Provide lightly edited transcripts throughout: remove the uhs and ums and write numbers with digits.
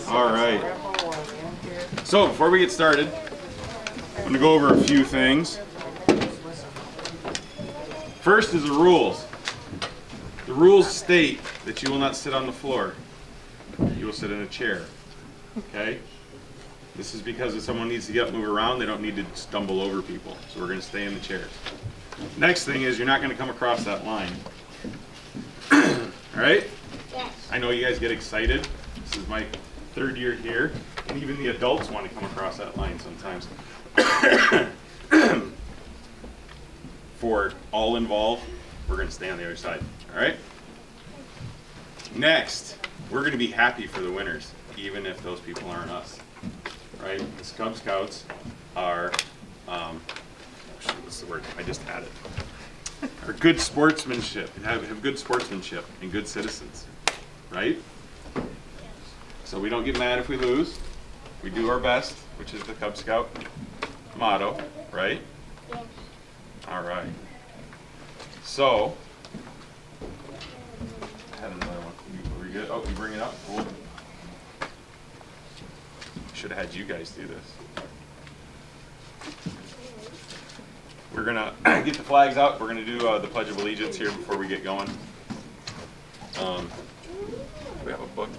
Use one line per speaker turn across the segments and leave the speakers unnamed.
All right. So before we get started, I'm going to go over a few things. First is the rules. The rules state that you will not sit on the floor. You will sit in a chair. Okay? This is because if someone needs to get up and move around, they don't need to stumble over people. So we're going to stay in the chairs. Next thing is you're not going to come across that line. All right?
Yes.
I know you guys get excited. This is my third year here, and even the adults want to come across that line sometimes. For all involved, we're going to stay on the other side. All right? Next, we're going to be happy for the winners, even if those people aren't us. Right? The Cub Scouts are, what's the word? I just had it. Are good sportsmanship, have good sportsmanship and good citizens. Right? So we don't get mad if we lose. We do our best, which is the Cub Scout motto, right?
Yes.
All right. So, I had another one. Were you good? Oh, you bring it up? Cool. Should have had you guys do this. We're going to get the flags out. We're going to do the Pledge of Allegiance here before we get going. Do we have a book?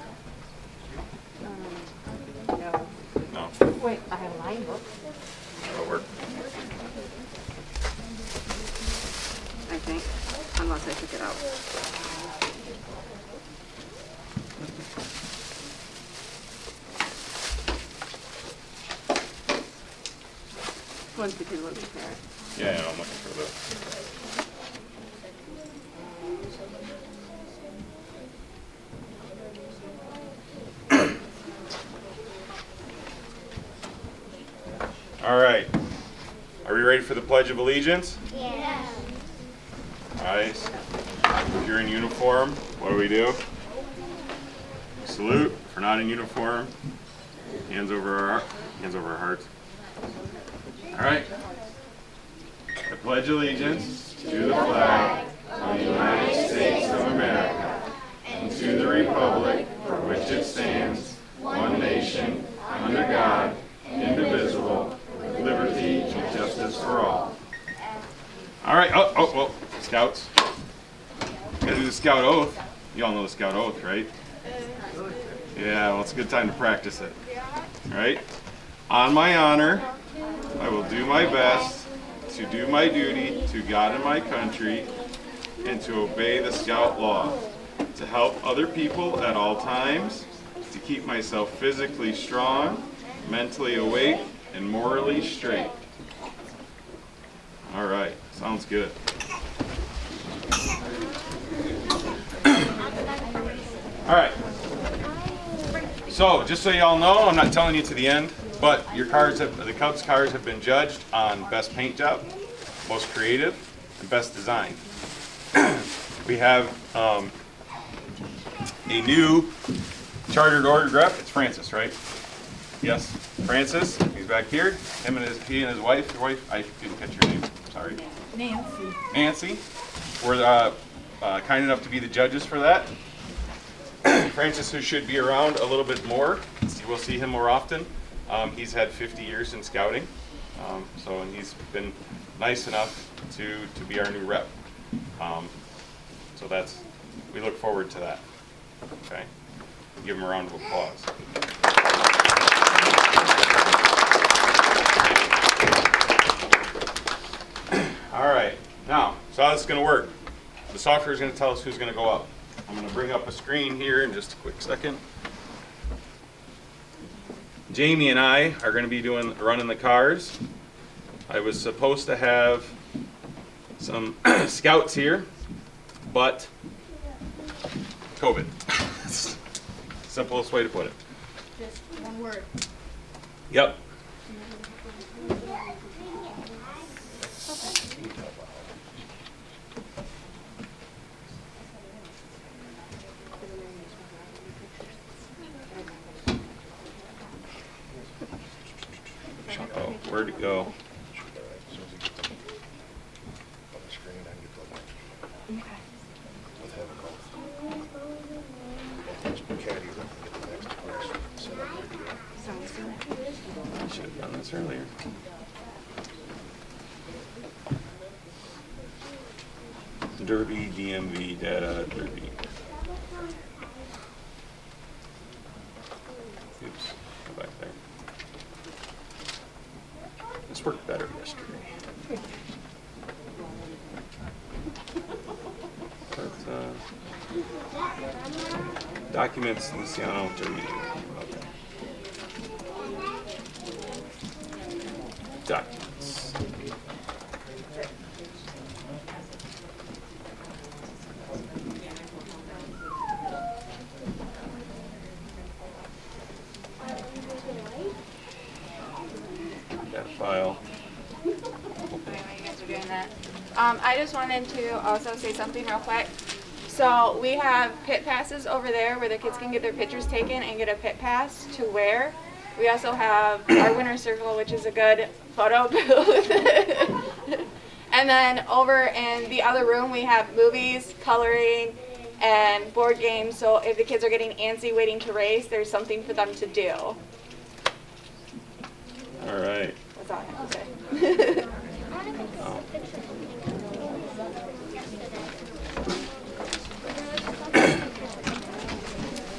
No.
No.
Wait, I have a line book.
That'll work.
I think, unless I took it out. Once the kid was there.
Yeah, I'm looking for the. All right. Are we ready for the Pledge of Allegiance?
Yes.
All right. If you're in uniform, what do? We salute. If we're not in uniform, hands over our hearts. All right. I pledge allegiance to the flag of the United States of America and to the republic for which it stands, one nation, under God, indivisible, with liberty and justice for all. All right. Oh, Scouts. You gotta do the Scout oath. You all know the Scout oath, right? Yeah, well, it's a good time to practice it. All right? On my honor, I will do my best to do my duty to God and my country and to obey the Scout law, to help other people at all times, to keep myself physically strong, mentally awake, and morally straight. All right, sounds good. All right. So, just so you all know, I'm not telling you to the end, but the Cubs cars have been judged on best paint job, most creative, and best design. We have a new chartered autograph. It's Francis, right? Yes, Francis. He's back here. He and his wife. Your wife. I didn't catch your name. Sorry. Nancy. Were kind enough to be the judges for that. Francis, who should be around a little bit more. We'll see him more often. He's had 50 years in scouting, and he's been nice enough to be our new rep. So we look forward to that. Okay, give him a round of applause. All right, now, so how this is going to work. The software is going to tell us who's going to go up. I'm going to bring up a screen here in just a quick second. Jamie and I are going to be running the cars. I was supposed to have some scouts here, but COVID. Simplest way to put it.
Just one word.
Yep. Oh, where'd it go? should have done this earlier. Derby, DMV, data, Derby. Oops, go back there. This worked better yesterday. But, documents, Luciano, Derby. Okay. Documents. That file.
While you guys are doing that, I just wanted to also say something real quick. So we have pit passes over there where the kids can get their pictures taken and get a pit pass to wear. We also have our winner's circle, which is a good photo booth. And then over in the other room, we have movies, coloring, and board games. So if the kids are getting antsy waiting to race, there's something for them to do.
All right.
That's all I have to say.
Oh.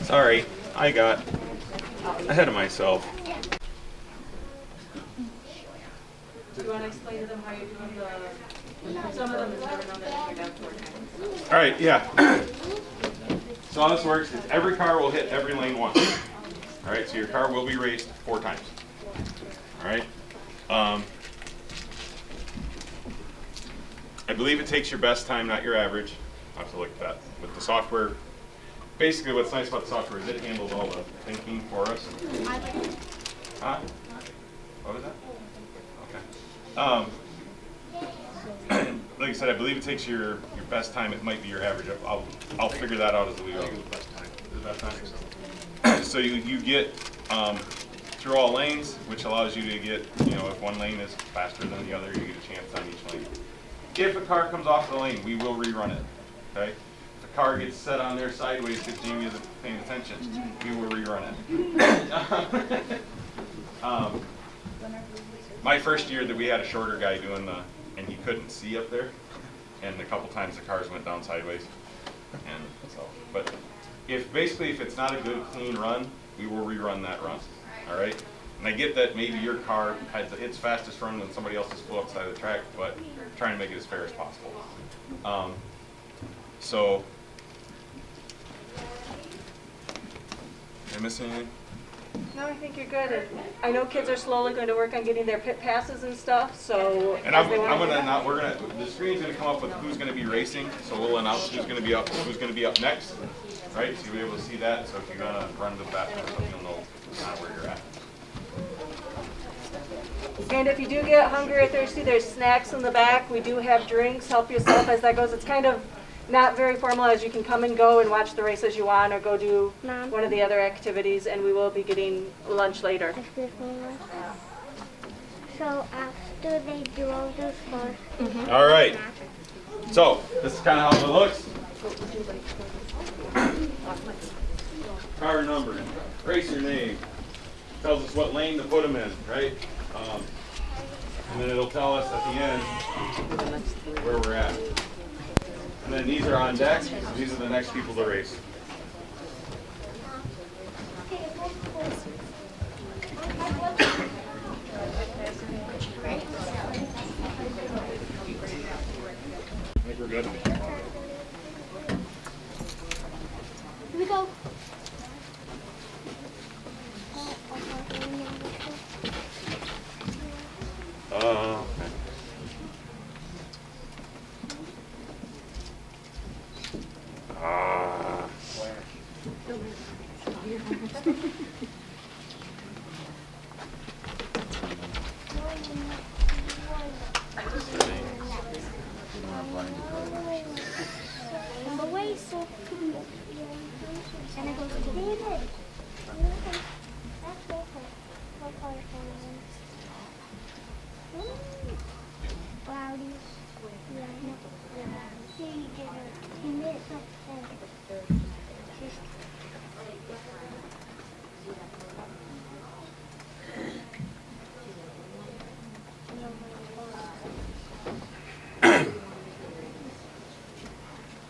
Sorry, I got ahead of myself.
Do you want to explain to them how you're doing the, some of them have never known that you're down toward.
All right, yeah. So how this works is every car will hit every lane once. All right, so your car will be raced 4 times. All right. I believe it takes your best time, not your average. I'll have to look at that. With the software, basically what's nice about the software is it handles all the thinking for us. Huh? What was that? Okay. Like I said, I believe it takes your best time. It might be your average. I'll figure that out as we go. The best time. So you get through all lanes, which allows you to get, if one lane is faster than the other, you get a chance on each lane. If a car comes off the lane, we will rerun it. Okay. If a car gets set on there sideways because Jamie isn't paying attention, we will rerun it. My first year that we had a shorter guy doing and he couldn't see up there, and a couple times the cars went down sideways, and so. But if it's not a good clean run, we will rerun that run. All right. And I get that maybe your car has its fastest run when somebody else's flew outside of the track, but trying to make it as fair as possible. So, did I miss anything?
No, I think you're good. And I know kids are slowly going to work on getting their pit passes and stuff, so.
And the screen's gonna come up with who's gonna be racing, so we'll announce who's gonna be up next, right? So you'll be able to see that, so if you're gonna run to the bathroom, you'll know kind of where you're at.
And if you do get hungry or thirsty, there's snacks in the back. We do have drinks. Help yourself as that goes. It's kind of not very formal, as you can come and go and watch the race as you want, or go do one of the other activities, and we will be getting lunch later.
Excuse me, Miss. So after they do all those courses.
All right. So this is kind of how it looks. Car number, racer name, tells us what lane to put them in, right? And then it'll tell us at the end where we're at. And then these are on deck. These are the next people to race. I think we're good.
Here we go.
Okay.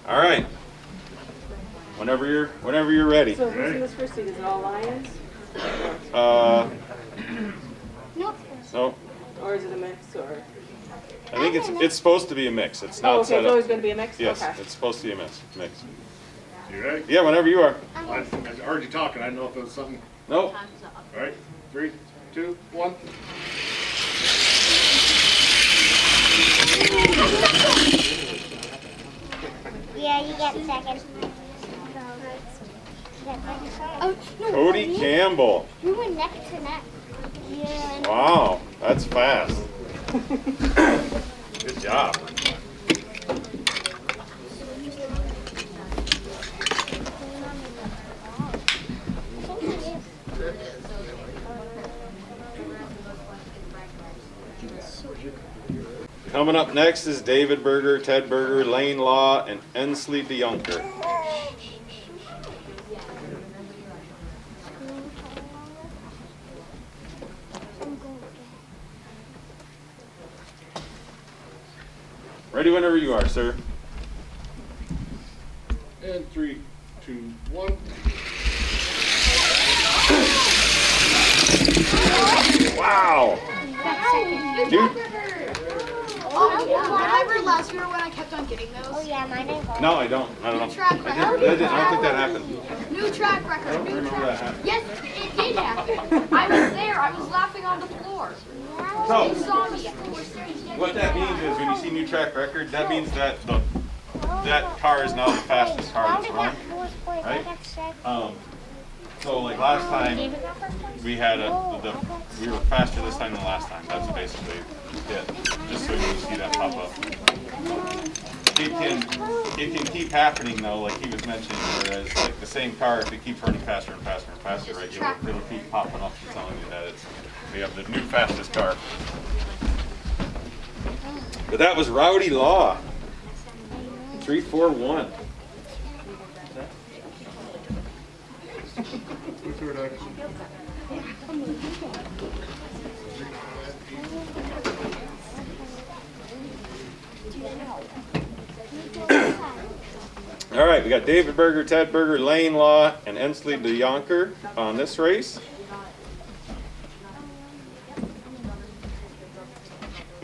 All right. Whenever you're ready.
So who's in this first seat? Is it all Lions?
Nope.
No,
Or is it a mix? Or
I think it's supposed to be a mix. It's
oh,
not
okay.
set
It's
up.
always going to be a mix.
Yes,
Okay.
it's supposed to be a mix.
You ready?
Yeah, whenever you are.
I heard you talking. I didn't know if it was something.
Nope.
All right. 3, 2, 1.
Yeah, you get second. Oh, no,
Cody
me?
Campbell.
We went neck to neck. Yeah.
Wow, that's fast. Good job. Coming up next is David Berger, Ted Berger, Lane Law, and Ensley DeJonker. Ready whenever you are, sir.
And 3, 2, 1.
Wow. Dude.
Remember last year when I kept on getting
Oh
those?
yeah, mine is.
No, I don't. I don't know.
Track
I don't think that happened.
New track record.
I don't
New
remember that
track.
happening.
Yes, it did happen. I was there. I was laughing on the floor. You
So,
saw me.
what that means is when you see new track record, that means that that car is now the fastest car that's run. Right? So like last time, we had we were faster this time than last time. That's basically it. Just so you can see that pop up. It can keep happening though, like he was mentioning, whereas like the same car, if it keeps running faster and faster and faster, right, it'll keep popping up and telling you that we have the new fastest car. But that was Rowdy Law. 341. All right, we got David Berger, Ted Berger, Lane Law, and Ensley DeJonker on this race.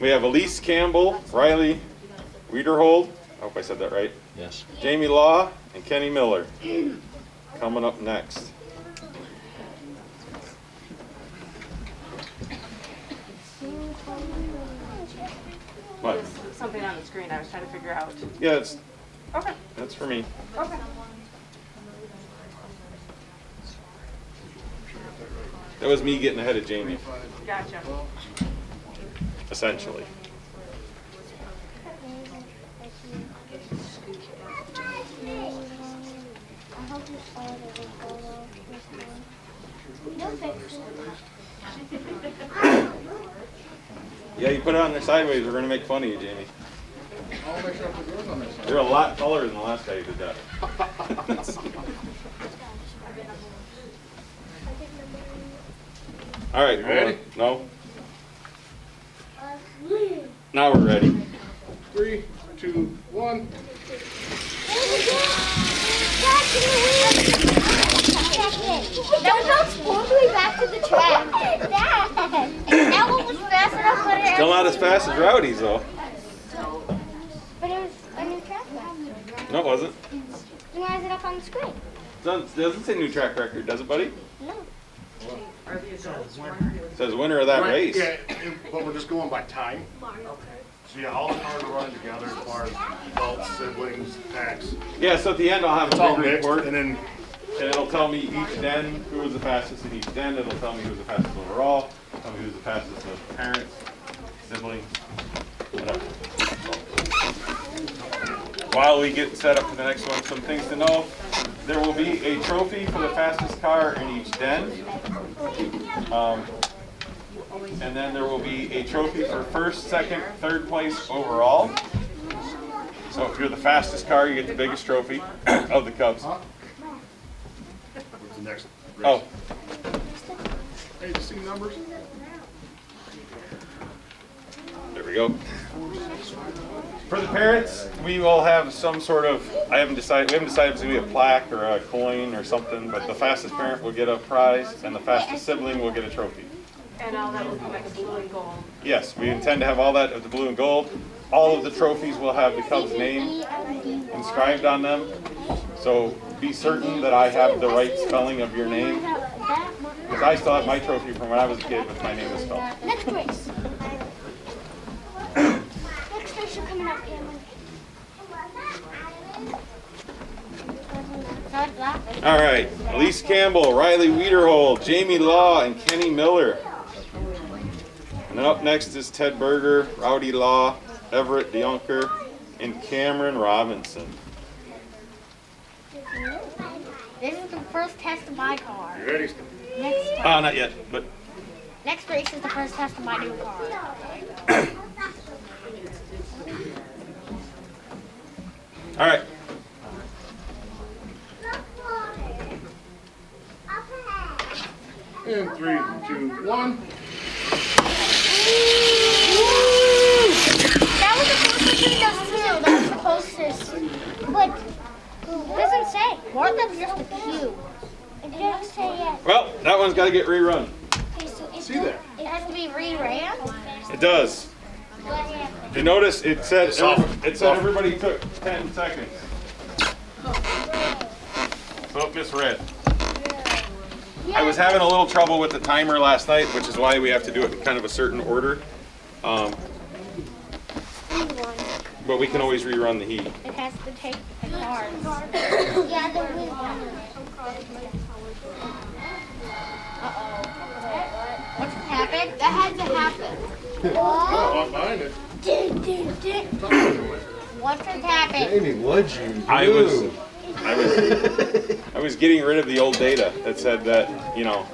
We have Elise Campbell, Riley Wiederhold, I hope I said that right.
Yes.
Jamie Law, and Kenny Miller coming up next. What?
Something on the screen I was trying to figure out.
Yeah,
Okay.
that's for me.
Okay.
That was me getting ahead of Jamie,
Gotcha.
essentially. Yeah, you put it on there sideways, we're going to make fun of you, Jamie.
I'll make sure I put yours on there.
You're a lot taller than the last guy who did that. All right,
ready?
No. Now we're ready.
3, 2, 1.
Don't go smoothly back to the track. That one was fast enough, but
Still not as fast as Rowdy's, though.
But it was a new track record.
No, it wasn't.
Then why is it up on the screen?
Doesn't say new track record, does it, buddy?
No.
It says winner of that race.
Yeah, but we're just going by time. So yeah, all the cars are running together as far as adults, siblings, packs.
Yeah, so at the end I'll have
It's all
a big
mixed,
report,
and then
and it'll tell me each den who was the fastest in each den. It'll tell me who was the fastest overall. Tell me who's the fastest of parents, siblings, whatever. While we get set up for the next one, some things to know. There will be a trophy for the fastest car in each den. And then there will be a trophy for first, second, third place overall. So if you're the fastest car, you get the biggest trophy of the Cubs.
what's the next race?
Oh,
Hey, did you see numbers?
there we go.
4, 6, 5,
For the parents, we will have some sort of, we haven't decided if it's going to be a plaque or a coin or something, but the fastest parent will get a prize and the fastest sibling will get a trophy.
And all that will come back to blue and gold.
Yes, we intend to have all that of the blue and gold. All of the trophies will have the Cubs' name inscribed on them. So be certain that I have the right spelling of your name. Because I still have my trophy from when I was a kid with my name is spelled.
Next race. Next race you're coming up, Cameron.
All right, Elise Campbell, Riley Wiederhold, Jamie Law, and Kenny Miller. And then up next is Ted Berger, Rowdy Law, Everett DeYonker, and Cameron Robinson.
This is the first test of my car.
You ready, Steve?
Not yet, but
Next race is the first test of my new car.
all right.
And 3, 2, 1.
That was the closest between those two. That was the closest. But it doesn't say. More than just a cube. It doesn't say yet.
Well, that one's got to get rerun.
Okay, so
See that?
it has to be reran.
It does.
What happened?
If you notice, it said
off.
everybody took 10 seconds. So it misread. I was having a little trouble with the timer last night, which is why we have to do it in kind of a certain order. But we can always rerun the heat.
It has to take the cards. Yeah, the blue one. Uh-oh. What's happened? That had to happen.
Oh, behind it.
What's happened?
Jamie, what'd you do?
I was getting rid of the old data that said that,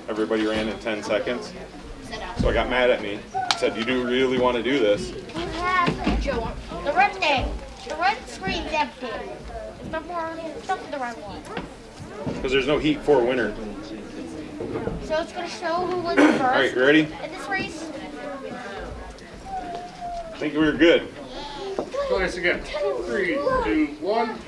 everybody ran in 10 seconds. So I got mad at me. Said, you do really want to do this?
What happened? The red thing. The red screen's empty. It's no more stuff in the red one.
Because there's no heat for winner.
So it's going to show who wins first.
All right, you ready?
In this race.
I think we were good.
Try this again. 3, 2, 1.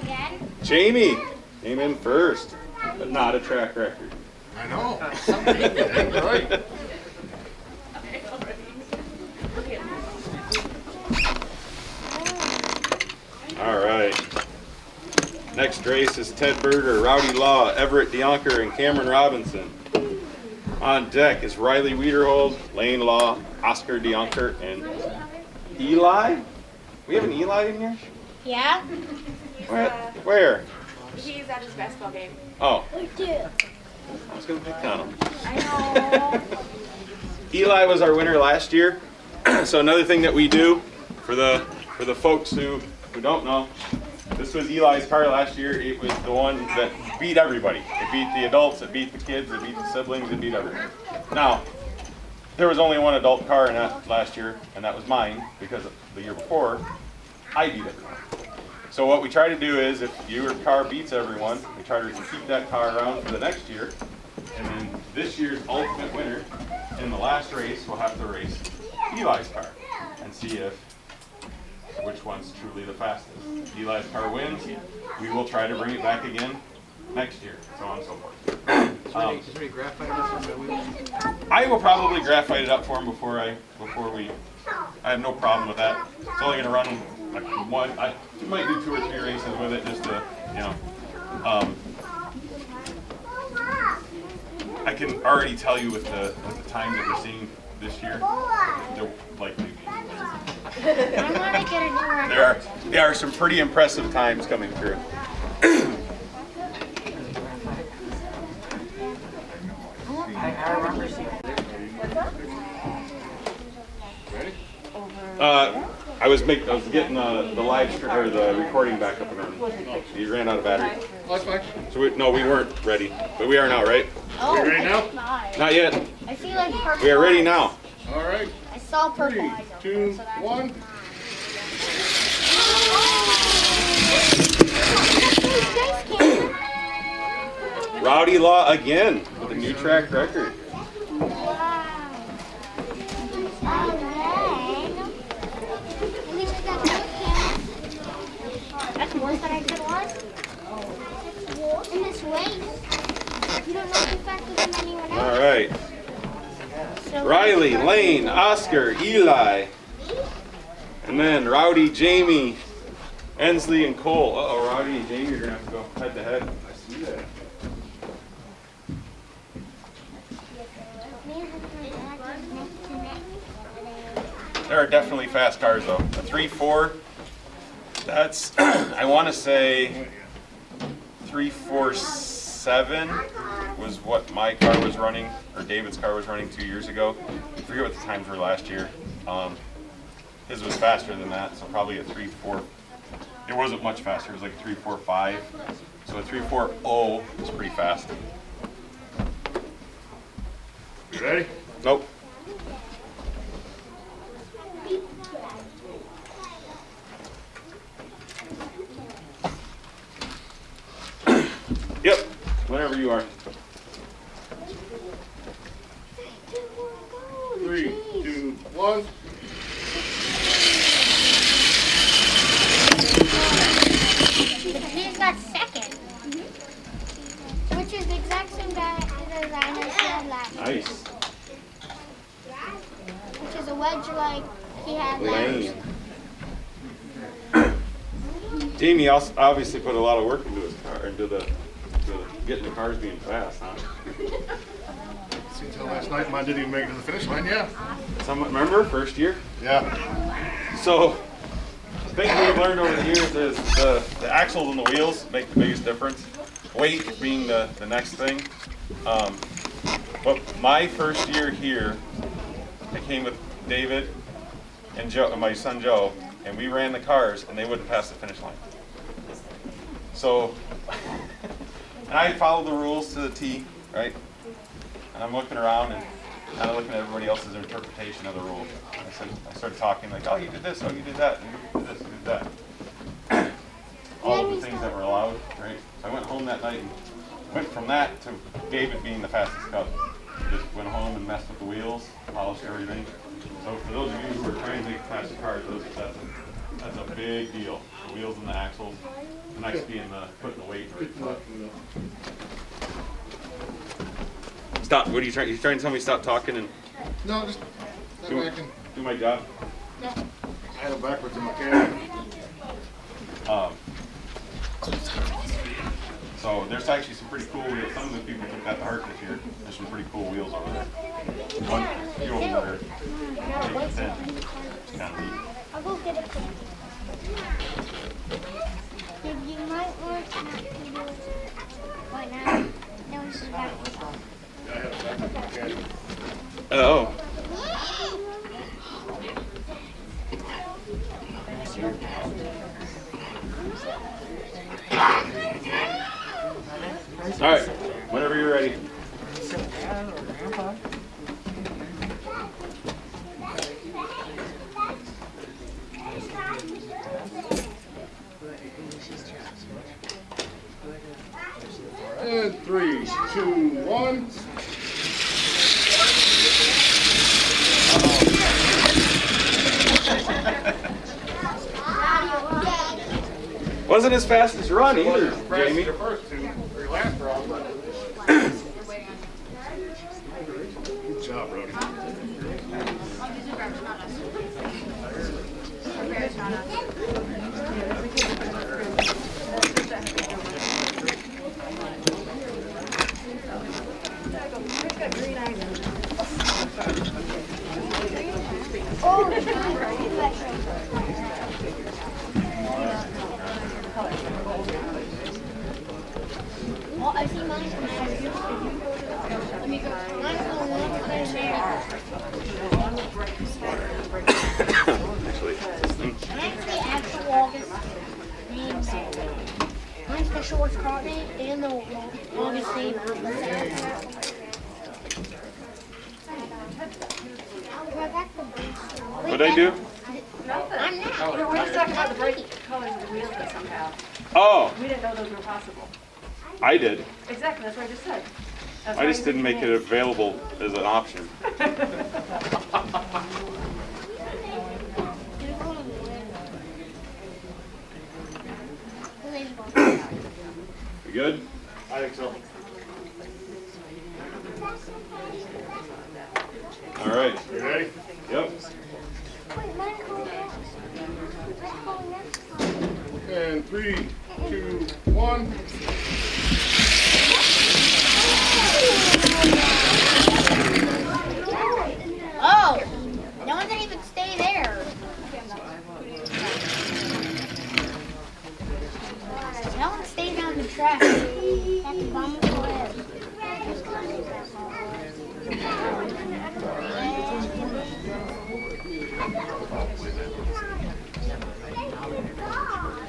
Again.
Jamie came in first, but not a track record.
I know. Something right.
All right. Next race is Ted Berger, Rowdy Law, Everett DeYonker, and Cameron Robinson. On deck is Riley Wiederhold, Lane Law, Oscar DeYonker, and Eli? We have an Eli in here?
Yeah?
Where?
He's at his basketball game.
Oh,
We do.
I was going to pick on him.
I know.
Eli was our winner last year. So another thing that we do for the folks who don't know, this was Eli's car last year. It was the one that beat everybody. It beat the adults, it beat the kids, it beat the siblings, it beat everybody. Now, there was only one adult car in that last year, and that was mine, because the year before, I beat everyone. So what we try to do is, if your car beats everyone, we try to keep that car around for the next year, and then this year's ultimate winner in the last race will have to race Eli's car and see which one's truly the fastest. Eli's car wins, we will try to bring it back again next year, so on and so forth.
Is there any graphite in this one?
I will probably graphite it up for him before we. I have no problem with that. It's only going to run like one. I might do 2 or 3 races with it just to, I can already tell you with the time that we're seeing this year, they're likely to be.
I want to get a new record.
There are some pretty impressive times coming through.
Ready?
I was getting the live stream or the recording back up and running. You ran out of battery.
That's fine.
So we weren't ready, but we are now, right?
Oh,
We ready now?
it's not.
Not yet.
I see like purple.
We are ready
eyes.
now.
All right.
I saw purple
3,
eyes.
2, 1.
Rowdy Law again with a new track record.
Wow. You don't know too faster than anyone else.
All right.
So
Riley, Lane, Oscar, Eli, and then Rowdy, Jamie, Ensley, and Cole. Uh-oh, Rowdy and Jamie are gonna have to go head to head. I see that. There are definitely fast cars though. A 3.4, that's, I want to say 3.47 was what my car was running, or David's car was running 2 years ago. I forget what the times were last year. His was faster than that, so probably a 3.4. It wasn't much faster, it was like a 3.45. So a 3.40 is pretty fast.
You ready?
Nope. Yep, whenever you are.
3, 2, 1.
He's got second. Which is the exact same design as he had last year.
Nice.
Which is a wedge like he had last year.
Lane. Jamie also obviously put a lot of work into his car, into the getting the cars being fast, huh?
See, until last night, mine didn't even make it to the finish line, yeah.
Remember, first year?
Yeah.
So, the thing we've learned over the years is the axles and the wheels make the biggest difference. Weight being the next thing. But my first year here, I came with David and Joe, and my son Joe, and we ran the cars, and they wouldn't pass the finish line. So, and I followed the rules to the T, right? And I'm looking around and kind of looking at everybody else's interpretation of the rules. I started talking like, oh, you did this, oh, you did that, and you did this, you did that. All of the things that were allowed, right? So I went home that night and went from that to David being the fastest Cub. Just went home and messed with the wheels, polished everything. So for those of you who are trying to make fast cars, that's a big deal. The wheels and the axles. The next being putting the weight right front. Stop. What are you trying? You're trying to tell me stop talking and
No, just that way I can.
do my job?
I had it backwards in my cabin.
So there's actually some pretty cool wheels. Some of the people took that to heart this year. There's some pretty cool wheels over there. One, few of them that are 8 to 10. It's kind of neat.
I'll go get it for you. You might want to do it right now. No, this is backwards.
I had it backwards in my cabin.
Oh. All right, whenever you're ready.
And 3, 2, 1.
Wasn't as fast as run either, Jamie.
Your first two, or your last round, but. Good job, Brody.
Well, I see mine from Let me go. Mine's the one That's the actual August name. Mine's the shorts card name and the August name.
What'd I do?
I'm not.
We're just talking about the bright colors of the wheels that somehow.
Oh,
We didn't know those were possible.
I did.
Exactly, that's what I just said. That's
I
why
just
you
didn't make it
names.
available as an option. You good?
I think so.
right.
You ready?
Yep.
Wait, mine's going next. Mine's going next.
And 3, 2, 1.
Oh, no one didn't even stay there. No one stayed on the track. That's bum for it.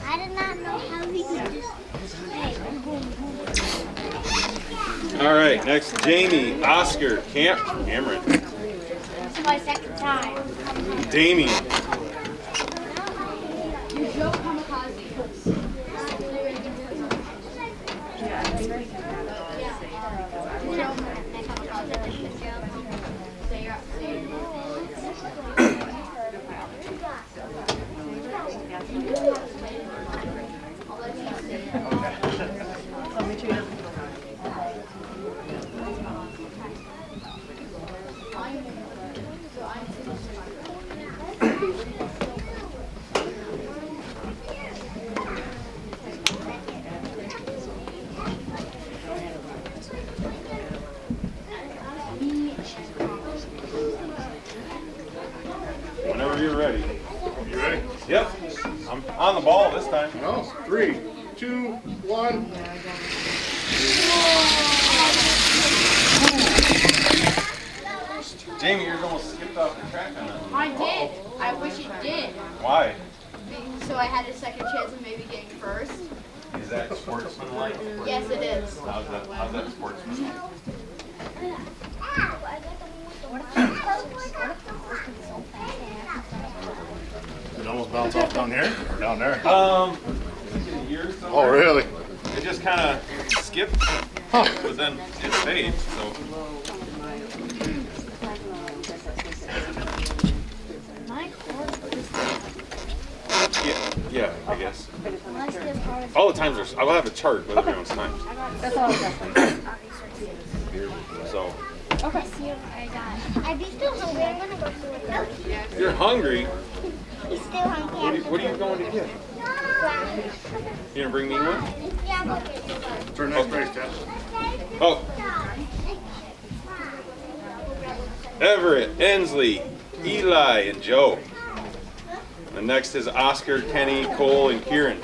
I did not know how we could just. Hey,
All right, next, Jamie, Oscar, Cameron,
this is my second time.
Damien,
Joe Kamikaze.
whenever you're ready.
You ready?
Yep, I'm on the ball this time.
No. 3, 2, 1.
Jamie, you're almost skipped off the track on that.
I did. I wish it did.
Why?
So I had a second chance of maybe getting first.
Is that sportsmanlike?
Yes, it is.
How's that sportsmanlike?
Did it almost bounce off down here or down there?
A year or so.
Oh, really?
It just kind of skipped, but then it stayed. So yeah, I guess. All the times are. I'll have a chart with everyone's time.
That's all I'm
So
I'd be still hungry. I'm gonna go through it.
if you're hungry,
He's still hungry.
what are you going to get? You gonna bring me one?
Yeah, I'm okay.
It's our next race, Ted.
Oh, Everett, Ensley, Eli, and Joe. The next is Oscar, Kenny, Cole, and Kieran.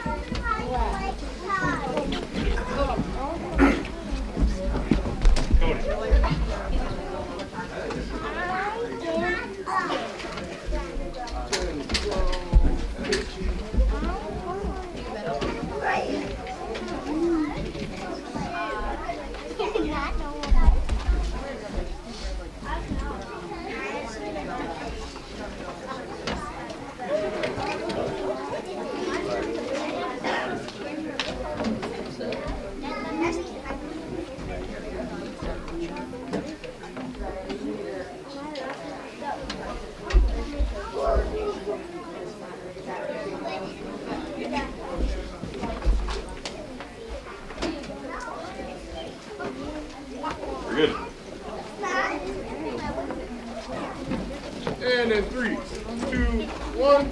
We're good.
And in 3, 2, 1.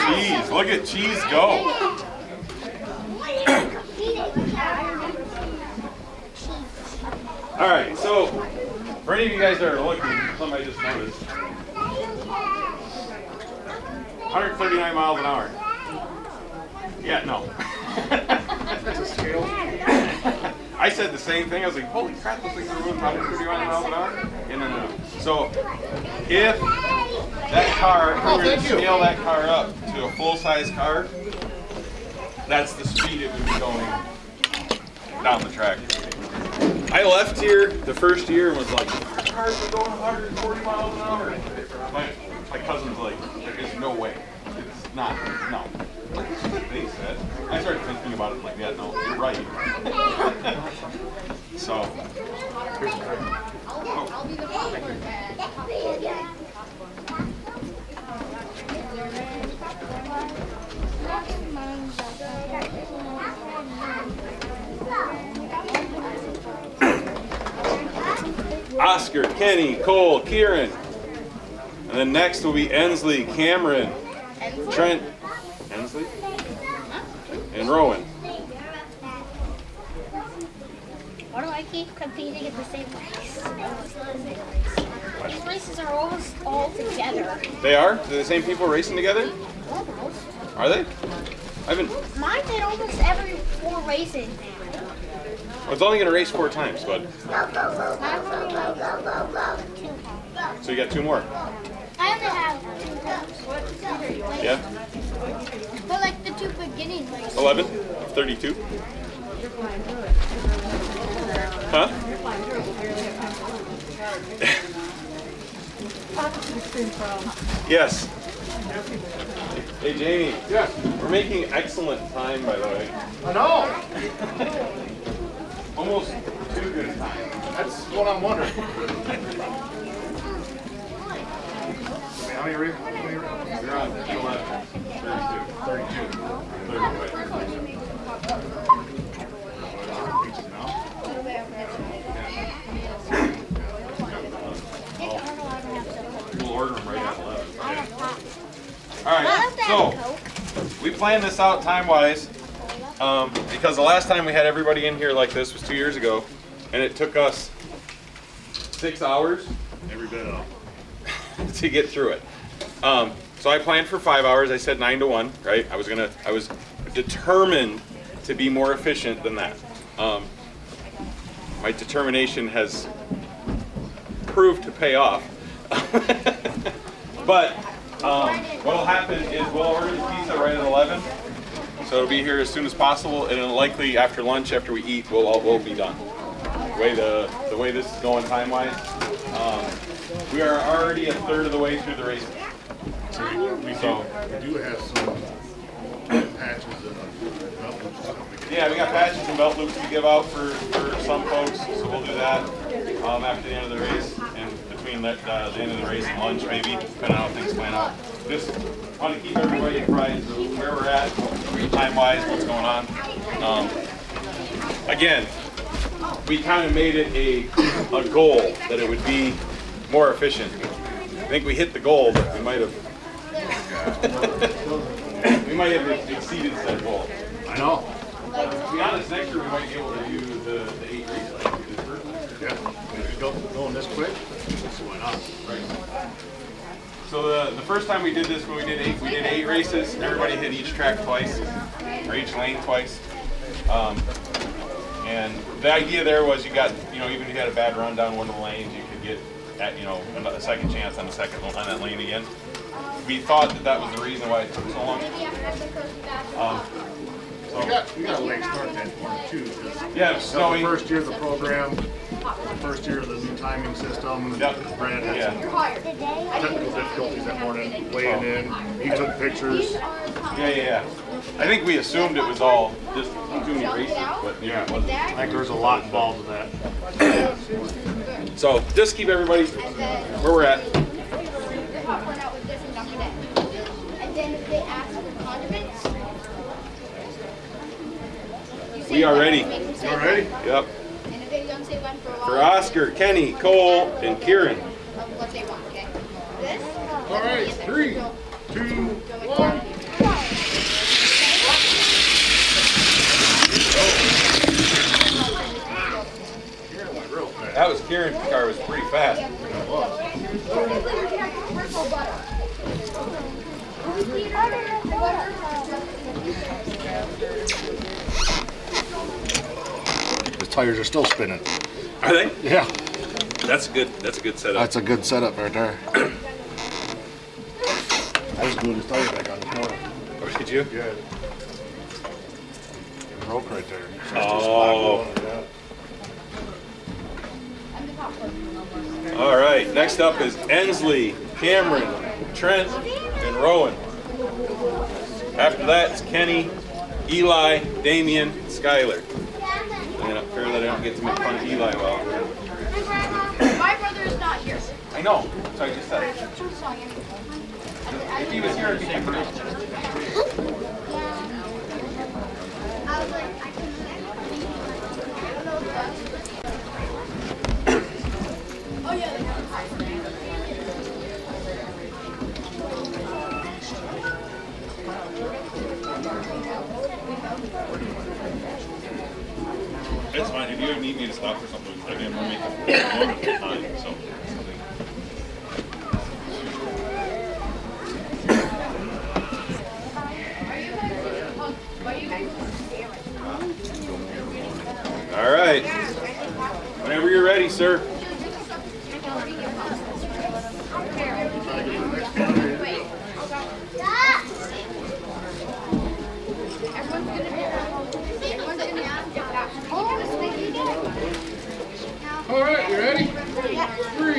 Cheese, look at Cheese go. All right, so for any of you guys that are looking, something I just noticed. 139 miles an hour. Yeah, no.
That's a scale.
I said the same thing. I was like, holy crap, those things are moving 139 miles an hour? Yeah, no. So if that car, if we were to scale that car up to a full-size car, that's the speed it would be going down the track. I left here the first year and was like, our cars are going 140 miles an hour. My cousin's like, there is no way. It's not, no. Like, that's what they said. I started thinking about it like, yeah, no, you're right. So.
I'll be the follower, Dad.
Oscar, Kenny, Cole, Kieran. And then next will be Ensley, Cameron, Trent, Ensley, and Rowan.
Why do I keep competing at the same race? These races are almost all together.
They are? They're the same people racing together?
Almost.
Are they? I haven't.
Mine's at almost every 4 races now.
I was only going to race 4 times, bud.
Mine's only like 2 times.
So you got 2 more.
I only have 2 times.
Yeah?
But like the 2 beginning races.
11 of 32. Huh? Yes. Hey Jamie.
Yes.
We're making excellent time, by the way.
I know.
Almost too good a time.
That's what I'm wondering. How many races?
You're on 11, 32. 32. We'll order them right at 11. All right, so we planned this out time-wise because the last time we had everybody in here like this was 2 years ago, and it took us 6 hours
Every bit of.
to get through it. So I planned for 5 hours. I said 9 to 1, right? I was determined to be more efficient than that. My determination has proved to pay off. But what'll happen is we'll order the pizza right at 11. So it'll be here as soon as possible, and it'll likely after lunch, after we eat, we'll be done. The way this is going time-wise, we are already a third of the way through the race.
So we do have some patches and belt loops and stuff.
Yeah, we got patches and belt loops to give out for some folks, so we'll do that after the end of the race, and between the end of the race and lunch maybe, depending on how things plan out. Just want to keep everybody apprised of where we're at, time-wise, what's going on. Again, we kind of made it a goal that it would be more efficient. I think we hit the goal, but we might have exceeded said goal.
I know.
To be honest, next year we might be able to do the 8 races like we did first.
Yeah. If you're going this quick, why not?
Right. So the first time we did this, when we did 8 races. Everybody hit each track twice, or each lane twice. And the idea there was you got, even if you had a bad run down one of the lanes, you could get a second chance on that lane again. We thought that was the reason why it took so long.
We got a late start that part too.
Yeah, snowing.
The first year of the program, first year of the new timing system.
Yep.
Brad had some technical difficulties that morning weighing in. He took pictures.
Yeah. I think we assumed it was all just too many races, but maybe it wasn't.
I think there's a lot involved with that.
So just keep everybody where we're at. We are ready.
You all ready?
Yep. For Oscar, Kenny, Cole, and Kieran.
All right, 3, 2, 1.
That was Kieran's car, was pretty fast.
The tires are still spinning.
Are they?
Yeah.
That's a good setup.
That's a good setup right there. I was glued his tire back on this morning.
Or did you?
Yeah. It broke right there.
Oh. All right, next up is Ensley, Cameron, Trent, and Rowan. After that, it's Kenny, Eli, Damien, Skylar. And I'm fair that I don't get to make fun of Eli well.
My brother is not here.
I know, so I just said. If he was here, it'd be different. It's fine. If you need me to stop for something, I mean, we're making one time, so. All right. Whenever you're ready, sir.
All right, you ready? 3,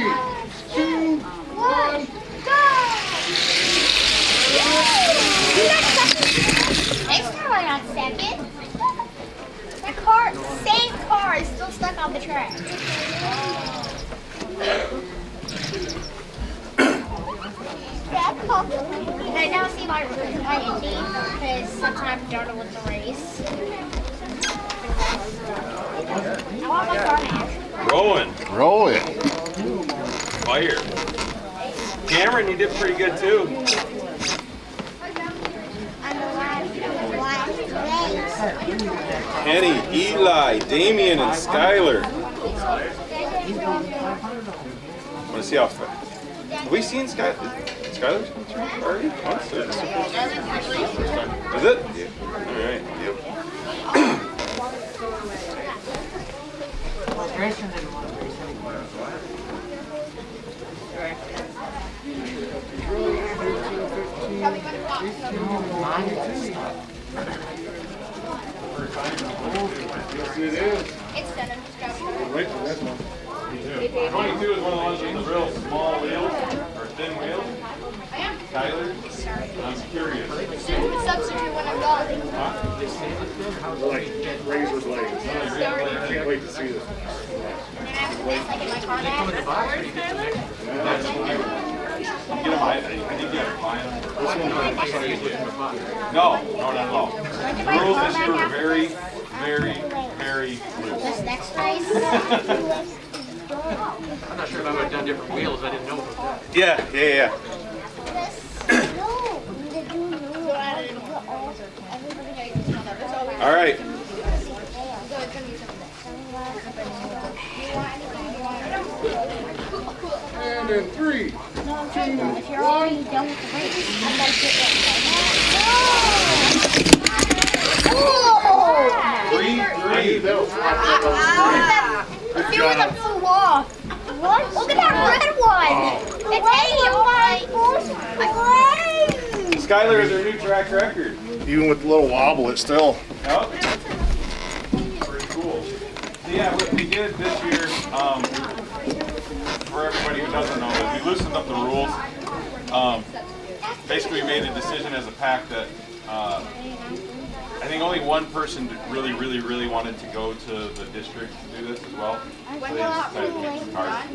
2, 1,
go! Next time I'm on second. The same car is still stuck on the track. I now see my ending because sometimes I don't know what's the race. I want my car now.
Rolling.
roll it.
Fire. Cameron, you did pretty good too. Kenny, Eli, Damien, and Skylar. I want to see how fast. Have we seen Skylar's already? Once? Is it? Yeah. All right. Yep.
Yes, it is.
It's done.
Wait for this one.
22 is one of the ones with the real small wheels, or thin wheels. Skylar, I'm curious.
Substitute when I'm gone.
Like razor blades. I can't wait to see this.
And then after this, I get my car back.
Get them, I think you have to buy them. No, not at all. The rules this year are very, very, very loose.
This next race.
I'm not sure if I would have done different wheels. I didn't know about that.
Yeah. All right.
And in 3, 2,
If you're already done with the race, I'm gonna get
Three.
The few of them flew off. What? Look at that red one. It's
Skylar is our new track record.
even with the little wobble, it's still.
Yep. Pretty cool. So yeah, what we did this year, for everybody who doesn't know, is we loosened up the rules. Basically, we made a decision as a pack that I think only one person really wanted to go to the district to do this as well. So they decided to make some cards.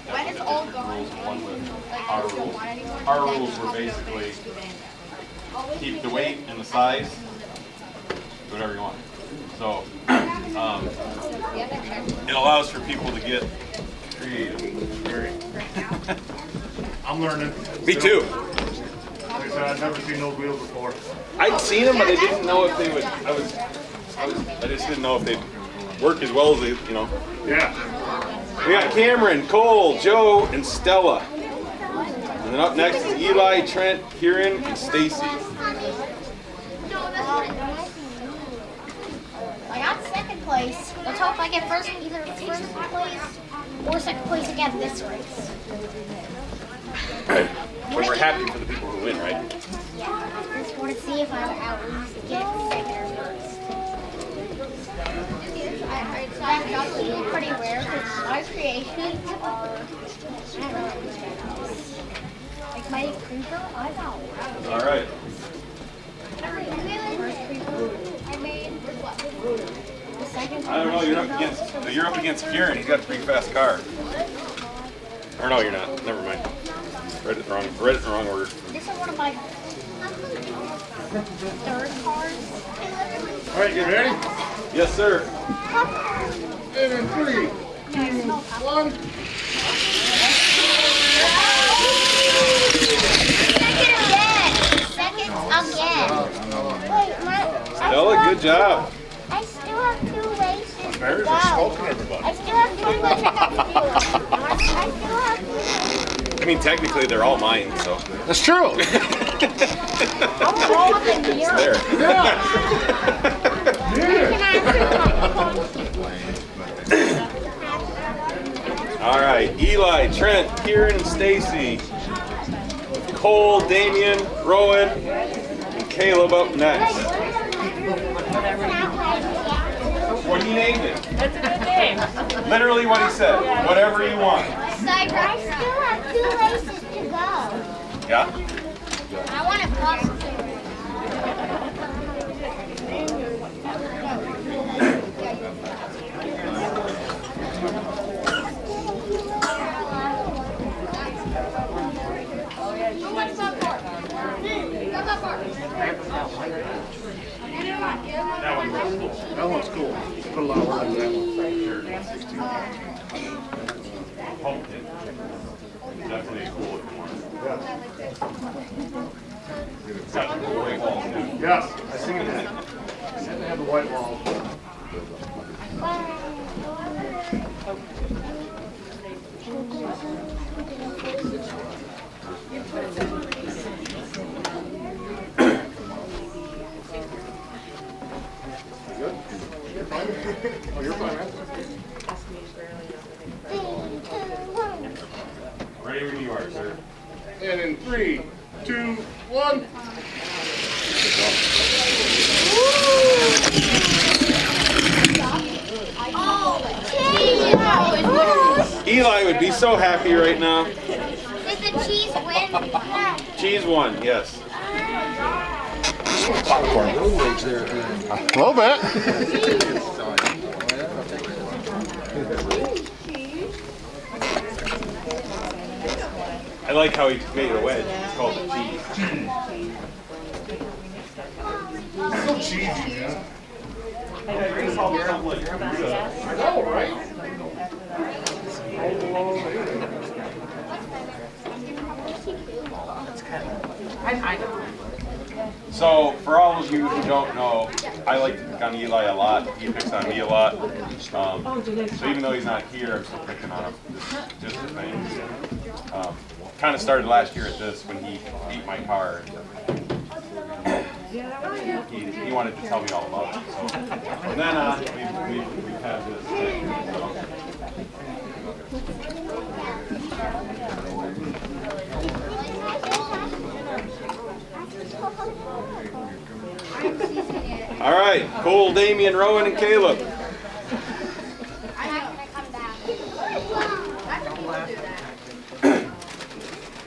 When it's all gone,
Rules and one with our rules. Our rules were basically keep the weight and the size, do whatever you want. So it allows for people to get creative.
I'm learning.
Me too.
Like I said, I've never seen those wheels before.
I'd seen them, but I didn't know if they would. I just didn't know if they'd work as well as they, you know.
Yeah.
We got Cameron, Cole, Joe, and Stella. And then up next is Eli, Trent, Kieran, and Stacy.
I got second place. Let's hope I get either first place or second place again this race.
But we're happy for the people who win, right?
Yeah. I just want to see if I at least get second or first. That's actually pretty rare because my creations are, I don't know, like my creeper, I got
All right.
first creeper I made. The second
I don't know. You're up against Kieran. He's got a pretty fast car. Or no, you're not. Never mind. Read it wrong. Read it in the wrong order.
This is one of my third cars.
All right, you ready?
Yes, sir.
And in 3, 2, 1.
Second again. Wait,
Stella, Good job.
I still have 2 races to
Bears
go.
are smoking everybody.
I still have 2 races to go. I still have 2 races.
I mean, technically, they're all mine, so.
That's true.
It's there. All right, Eli, Trent, Kieran, and Stacy. Cole, Damian, Rowan, and Caleb up next. What he named it.
That's a good name.
Literally what he said. Whatever you want.
I still have 2 races to go.
Yeah?
I want to cross it.
That one's cool. Put a lot of work into that one.
Pumpkin. Definitely a cool looking one. It's got the white walls too.
Yes, I seen it. It had to have the white wall. Good? You're fine? Oh, you're fine, man.
3, 2, 1.
Ready when you are, sir.
And in 3, 2, 1.
Eli would be so happy right now.
Did the cheese win?
Cheese won, yes.
Popcorn. A little bit.
I like how he made it a wedge. He's called it cheese.
So cheesy, man.
I know, right? So, for all of you who don't know, I like to pick on Eli a lot. He picks on me a lot. So even though he's not here, I'm still picking on him. Just the thing. Kind of started last year at this when he beat my car. He wanted to tell me all about it. So from then on, we've had this thing. All right, Cole, Damian, Rowan, and Caleb.
I'm not going to come back.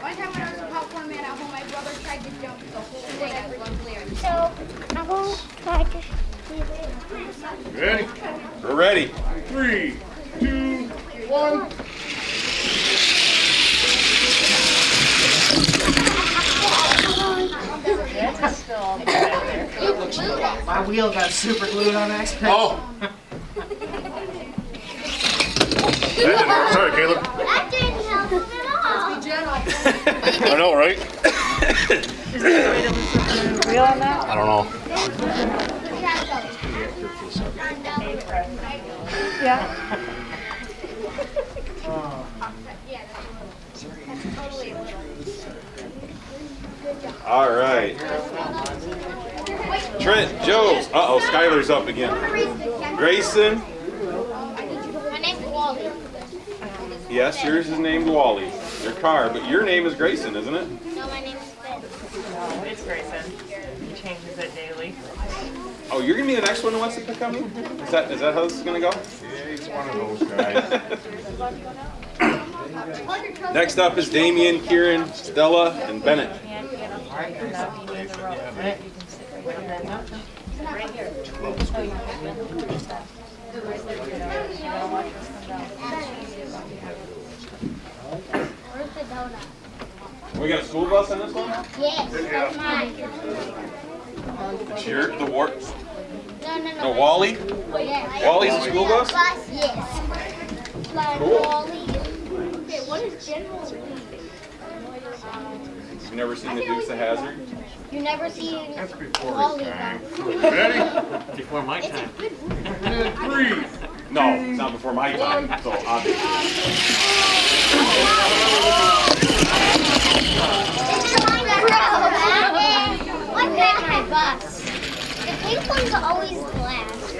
One time when I was a popcorn man at home, my brother tried to jump the whole thing at one clear.
So, I'm going to try to...
Ready?
We're ready.
3, 2, 1.
My wheel got super glued on accident.
Oh. That didn't hurt. Sorry, Caleb.
That didn't help him at all.
I know, right?
Is there a way to loosen the wheel on that?
I don't know.
Yeah.
All right. Trent, Joe. Uh-oh, Skylar's up again. Grayson.
My name's Wally.
Yes, yours is named Wally. Your car, but your name is Grayson, isn't it?
No, my name's Ben.
No, it's Grayson. He changes it daily.
Oh, you're gonna be the next one who wants to pick on me? Is that how this is gonna go?
Yeah, he's one of those guys.
Next up is Damian, Kieran, Stella, and Bennett.
Where's the donut?
We got a school bus on this one?
Yes, that's mine.
It's your, the war.
No.
No, Wally?
Yes.
Wally's a school bus?
Yes. Like
Cool.
Wally. Okay, what is General Lee?
You never seen the Dukes of Hazzard?
You never seen
That's before
Wally.
his time. Ready?
before my time.
And 3.
No, not before my time. So obviously.
What about my bus? The pink one's always last.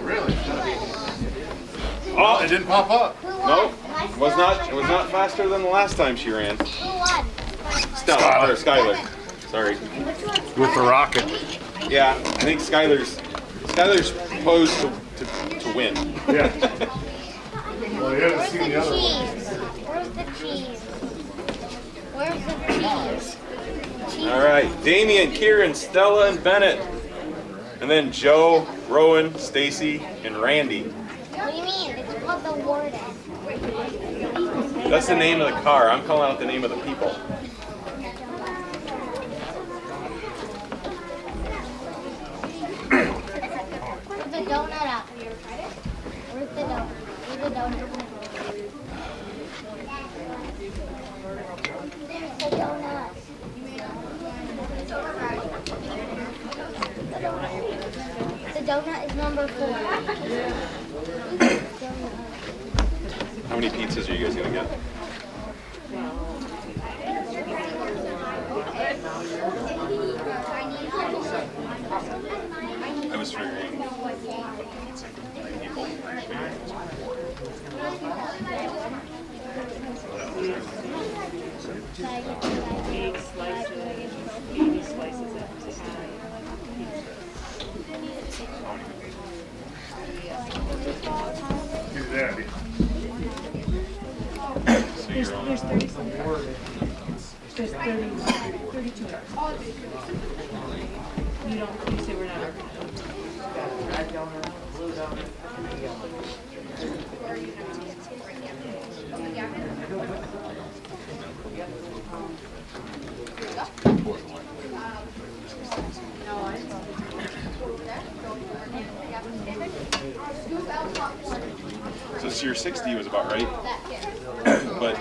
Really?
Oh,
It didn't pop up.
Who won?
nope. It was not faster than the last time she ran.
Who won?
Stella or Skylar. Sorry.
With the rocket.
Yeah, I think Skylar's posed to win.
Yeah. Well, you haven't
Where's
seen
the
the other one.
cheese? Where's the cheese? Where's the cheese?
All right, Damien, Kieran, Stella, and Bennett, and then Joe, Rowan, Stacy, and Randy.
What do you mean? It's called the Warden.
That's the name of the car. I'm calling out the name of the people.
Where's the donut up? Where's the donut? Where's the donut? There's the donut. The donut is number 4.
How many pizzas are you guys gonna get? I was figuring pizza for 9 people.
He's there.
So you're on.
There's 30 something. There's 32 cars. You say we're not.
So your 60 was about right. But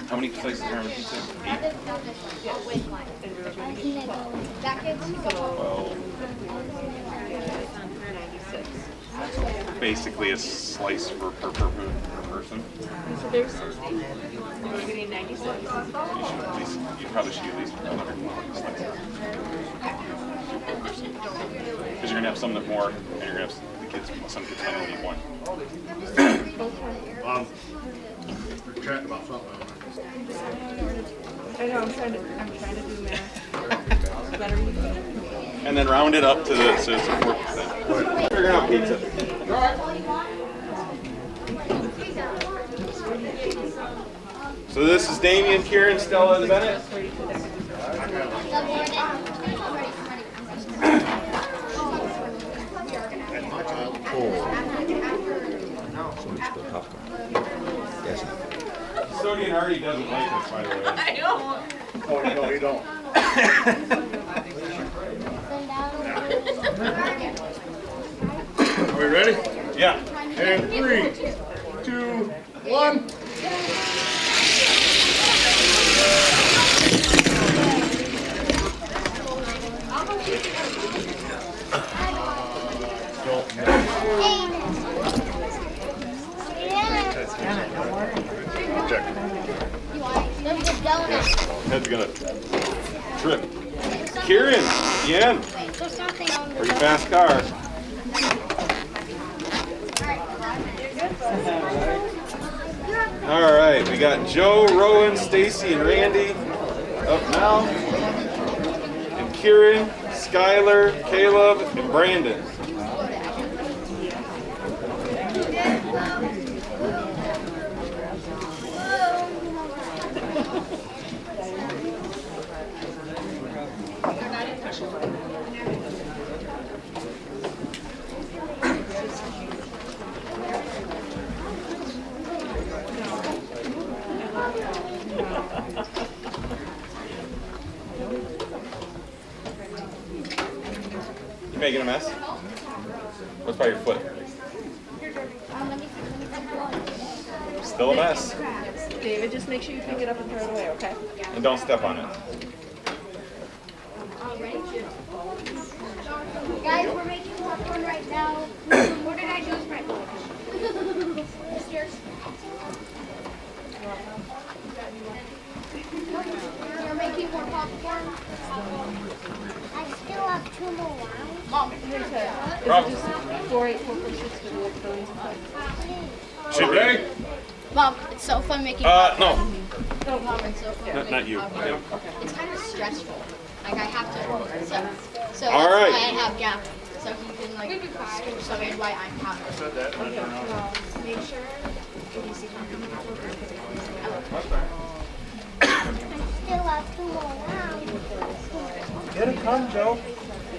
how many slices are on the pizza? 8? 12. Basically a slice per person.
So there's 60. We're getting 96.
You probably should at least another slice. Because you're gonna have some that more, and you're gonna have some kids might only need one.
We're chatting about something.
I know, I'm trying to do math. Better you go.
And then round it up to the so it's 4%. Figuring out pizza. So this is Damien, Kieran, Stella, and Bennett. Custodian already doesn't like us, by the way.
I don't.
Oh, no, you don't. Are we ready?
Yeah.
And 3, 2, 1.
Head's gonna trip. Kieran, Ian, pretty fast car. All right, we got Joe, Rowan, Stacy, and Randy up now, and Kieran, Skylar, Caleb, and Brandon. You making a mess? What's by your foot? Still a mess.
David, just make sure you pick it up and throw it away, okay?
And don't step on it.
Guys, we're making one right now. What did I do with my board? Stairs. You're making more popcorn? I still have 2 more rounds.
Mom,
Is it just 4, 8, 4, 4, 6 for the Phillies?
Should ready?
Mom, it's so fun making
No,
Mom, it's so fun
not you.
It's kind of stressful. Like I have to. So
All
that's
right.
why I have Gap. So he can like scoop something while I'm happy. Make sure. I still have 2 more rounds.
Get it come, Joe.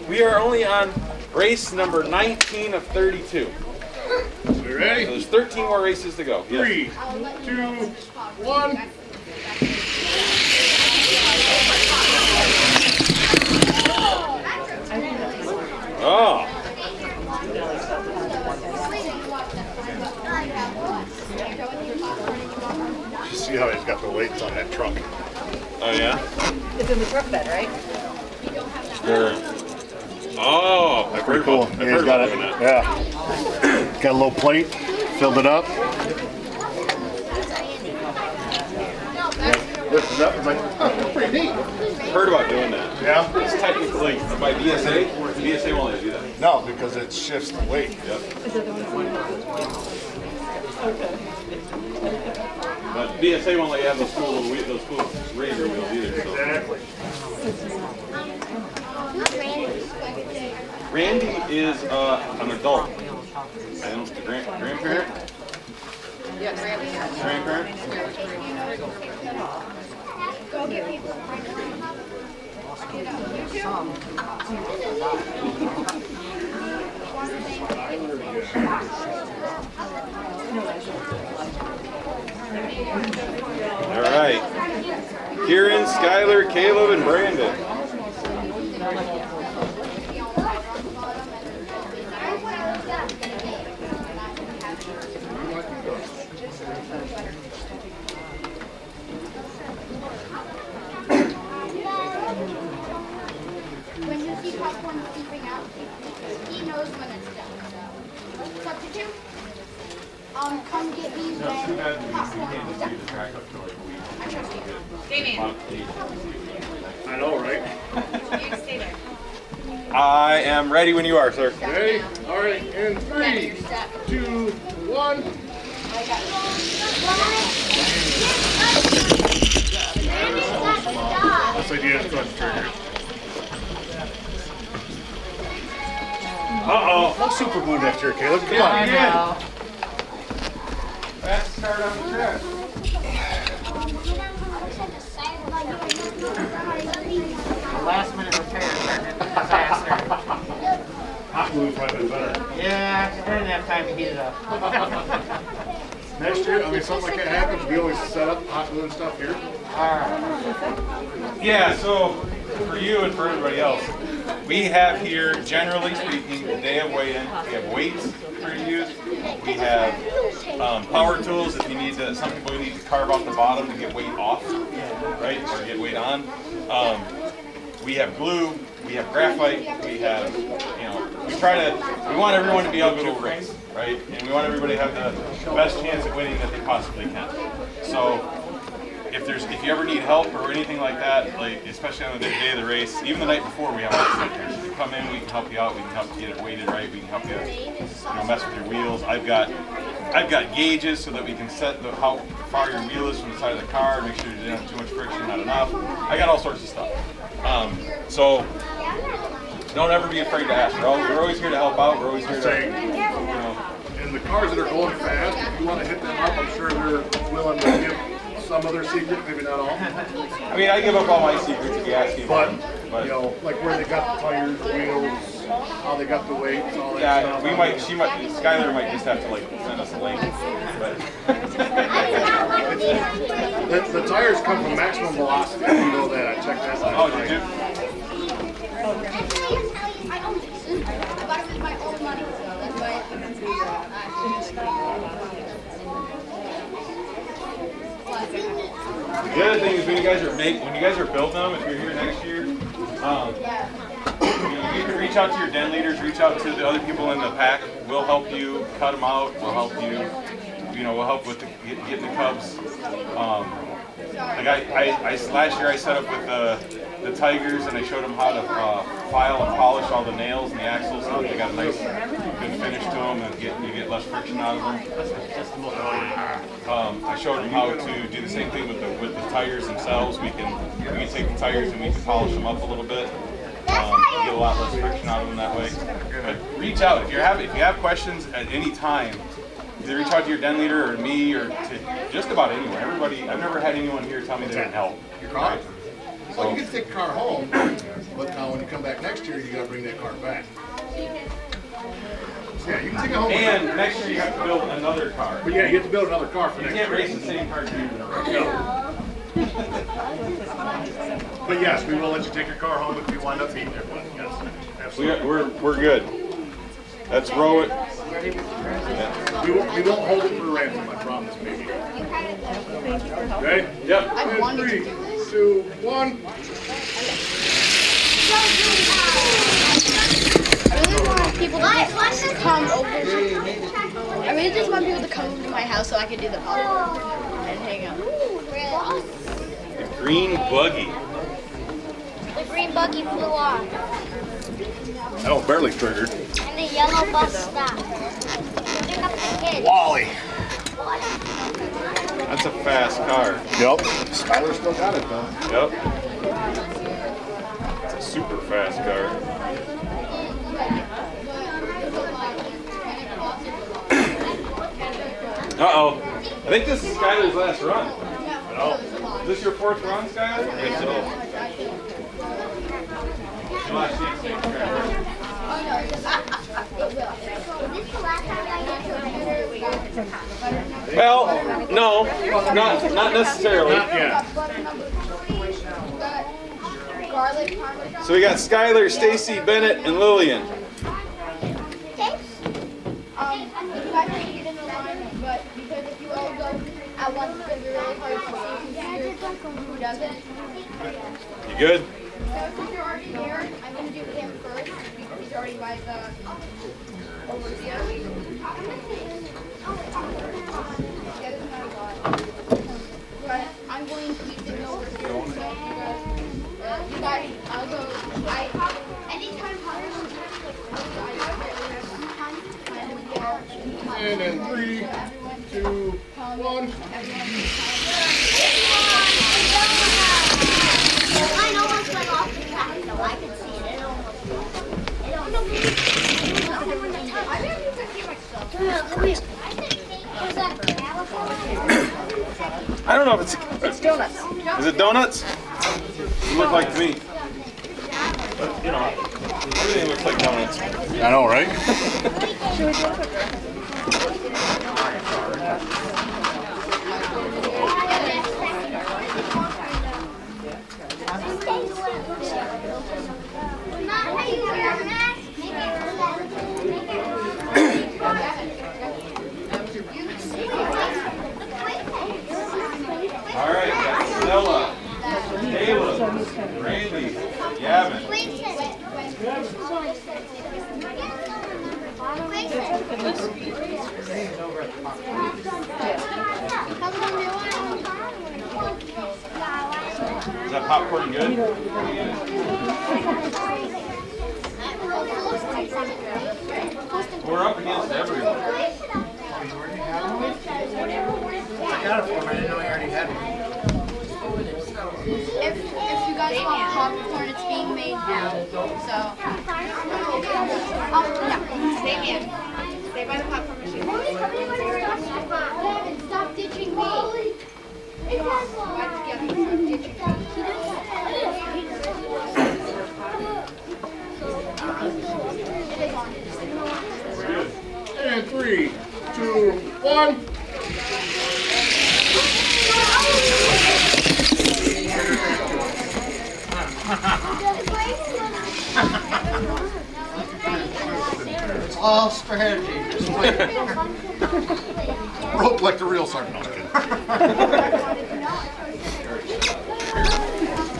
We are only on race number 19 of 32.
We ready?
So there's 13 more races to go. Yes.
3, 2, 1.
Oh.
You see how he's got the weights on that truck?
Oh yeah.
It's in the truck bed, right?
Sure. Oh, I've heard
Cool.
about, I've
Yeah,
heard
he's got
about
it.
doing that.
Yeah. Got a little plate, filled it up. This is up. It's like, oh, that's pretty neat.
Heard about doing that.
Yeah.
It's technically by BSA. BSA won't let you do that.
No, because it shifts the weight.
Yep. But BSA won't let you have those cool razor wheels either. So.
Exactly.
Randy is an adult. I don't know, the grandparent?
Yeah,
Grandparent?
Go get people.
All right. Kieran, Skylar, Caleb, and Brandon.
When you see popcorn seeping out, he knows when it's done. So, substitute. Come get me when popcorn is done. I trust you.
Damien,
I know, right?
you stay there.
I am ready when you are, sir.
Ready? All right. In 3, 2, 1. This idea is going to trigger.
Uh-oh.
No super glue next year, Caleb. Come
I
on.
know.
Fast start on the track.
Last minute repair turned into a disaster.
Hot glue would probably been better.
Yeah, I didn't have time to heat it up.
Next year, I mean, something like that happens, we always set up hot glue and stuff here.
Yeah, so for you and for everybody else, we have here, generally speaking, the day of weigh-in. We have weights for you to use. We have power tools if you need to. Some people need to carve off the bottom to get weight off, right, or get weight on. We have glue. We have graphite. We have, we want everyone to be able to race, right? And we want everybody to have the best chance at winning that they possibly can. So if you ever need help or anything like that, like especially on the day of the race, even the night before, we have all stickers. You come in, we can help you out. We can help you get it weighted right. We can help you, mess with your wheels. I've got gauges so that we can set how far your wheel is from the side of the car, make sure you don't have too much friction, not enough. I got all sorts of stuff. So don't ever be afraid to ask. We're always here to help out. We're always here to,
And the cars that are going fast, if you want to hit them up, I'm sure they're willing to give some of their secrets, maybe not all.
I mean, I give up all my secrets if you ask me.
But like where they got the tires, wheels, how they got the weights, all that
yeah,
stuff.
Skylar might just have to send us a link. But
The tires come from maximum velocity. You know that. I checked that last
oh,
night.
did you?
I own this. I bought it with my own money. So that's why
The other thing is when you guys are building them, if you're here next year, you you can reach out to your den leaders, reach out to the other people in the pack. We'll help you cut them out. We'll help you, we'll help with getting the cubs. Like last year I set up with the Tigers and I showed them how to file and polish all the nails and the axles so they got a nice good finish to them and you get less friction out of them. I showed them how to do the same thing with the tires themselves. We can take the tires and we can polish them up a little bit. Get a lot less friction out of them that way. But reach out if you have questions at any time. Either reach out to your den leader or me or to just about anyone. Everybody, I've never had anyone here tell me they didn't help.
Your car? Well, you can take the car home, but now when you come back next year, you gotta bring that car back. Yeah, you can take it home.
And next year you have to build another car.
But yeah, you have to build another car for next year.
You can't race the same car again.
But yes, we will let you take your car home if you wind up being there. But yes, absolutely.
We're good. Let's row it.
We won't hold it for ransom, I promise, baby. Okay?
Yep.
And 3, 2, 1.
I really want people to come over. I really just want people to come over to my house so I can do the popcorn and hang out.
The green buggy.
The green buggy flew off.
That was barely triggered.
And the yellow bus stopped. Pick up the kids.
Wally.
That's a fast car.
Yep. Skylar still got it though.
Yep. It's a super fast car. Uh-oh. I think this is Skylar's last run.
No.
Is this your 4th run, Skylar? I think so. Your last chance to take credit. Well, no, not necessarily.
Yeah.
So we got Skylar, Stacy, Bennett, and Lillian.
You guys can get in the line, but because if you all go at once, it's going to be really hard to see who doesn't.
You good?
So since you're already here, I'm going to do him first because he's already by the overseer. But I'm going to be sitting over here, so you guys, I'll go. Anytime
And then 3, 2, 1.
Mine almost went off the track, so I could see it.
I don't know if it's
donuts.
Is it donuts? It look like to me. But, everything looks like donuts.
I know, right?
All right, Stella, Caleb, Randy, Gavin. Is that popcorn good? We're up against everyone.
I got it for him. I didn't know he already had it.
If you guys want popcorn, it's being made now. So,
Damien, stay by the popcorn machine.
stop ditching me.
And 3, 2, 1.
It's all strategy. Just wait.
Broke like the real Sergeant. No, I'm kidding.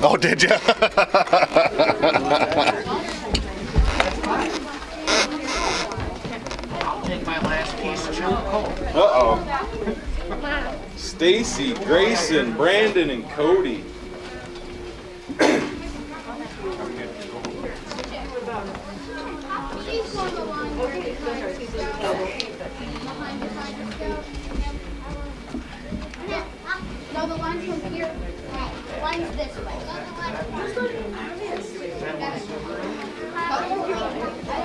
Oh, did ya?
Uh-oh. Stacy, Grayson, Brandon, and Cody.
No, the line's from here. The line's this way.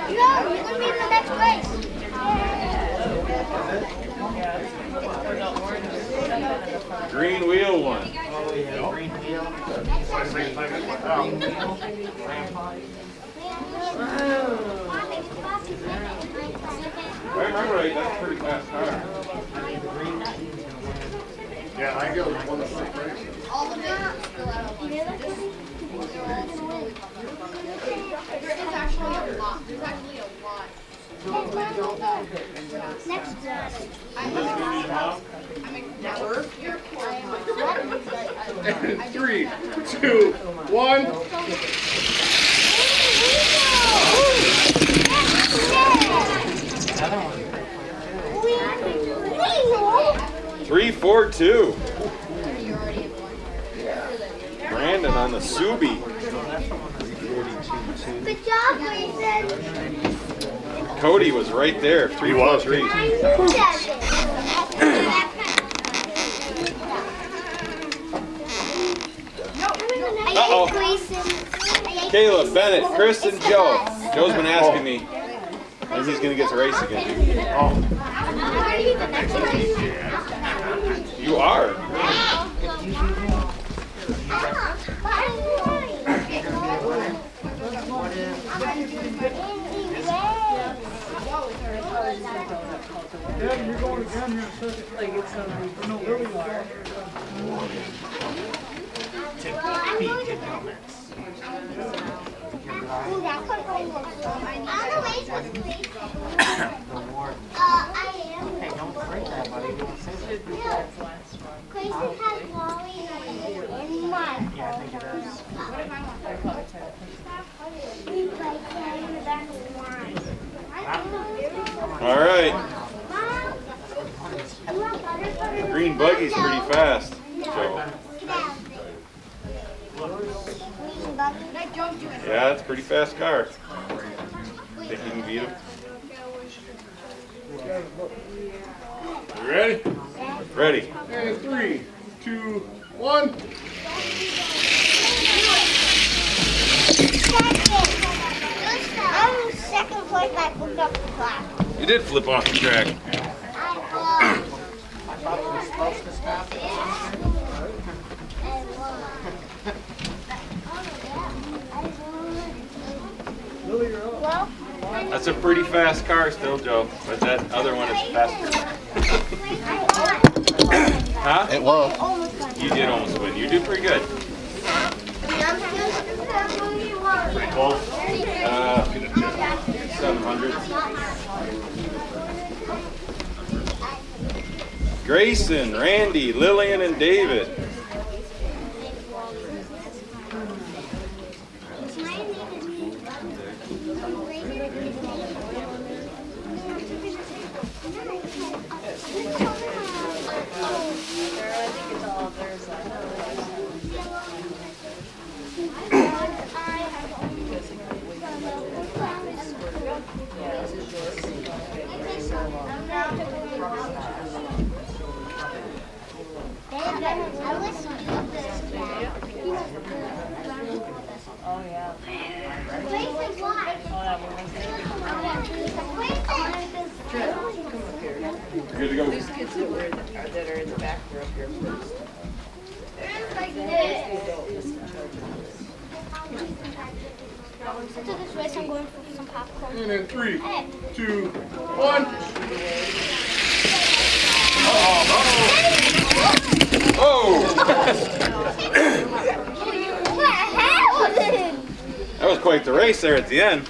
No, you're gonna be in the next race.
Green wheel one.
Green wheel.
If I remember right, that's a pretty fast car.
Yeah, I go with one of the races.
All the videos still out of line. There is actually a lot. There's actually a lot. Next I'm
And 3, 2, 1.
3-4-2. Brandon on the Subi.
Good job, Grayson.
Cody was right there. 3-4-3. Uh-oh. Caleb, Bennett, Chris, and Joe. Joe's been asking me when he's going to get to race again. You are.
Yeah, you're going again here in a second. Like it's no, where we are.
Hey, don't break that, buddy. Don't say that.
Grayson has Wally in mine.
Yeah, I think it is.
All right. Green buggy's pretty fast. Joe. Yeah, it's a pretty fast car. Think you can beat him?
You ready?
Ready.
And 3, 2, 1.
I'm second place. I flipped up the class.
You did flip off the track.
I thought it was supposed to stop.
Well,
That's a pretty fast car still, Joe. But that other one is faster. Huh?
It was.
You did almost win. You did pretty good.
Pretty close.
700. Grayson, Randy, Lillian, and David.
Oh yeah.
Good to go.
These kids that are in the back were up here first.
After this race, I'm going for some popcorn.
And in 3, 2, 1.
Oh!
What happened?
That was quite the race there at the end.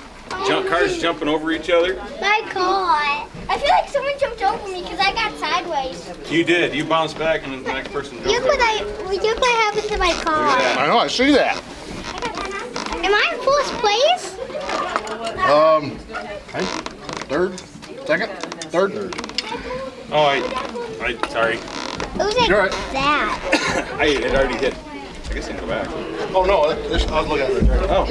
Cars jumping over each other.
My God. I feel like someone jumped over me because I got sideways.
You did. You bounced back and then the next person jumped
Look what happened to my car.
Look at
I know, I see that.
Am I in fourth place?
Third, second. Third.
Oh, sorry.
It was like
You're right.
that.
It already hit. I guess I can go back.
Oh no, I was looking at it right there.
Oh.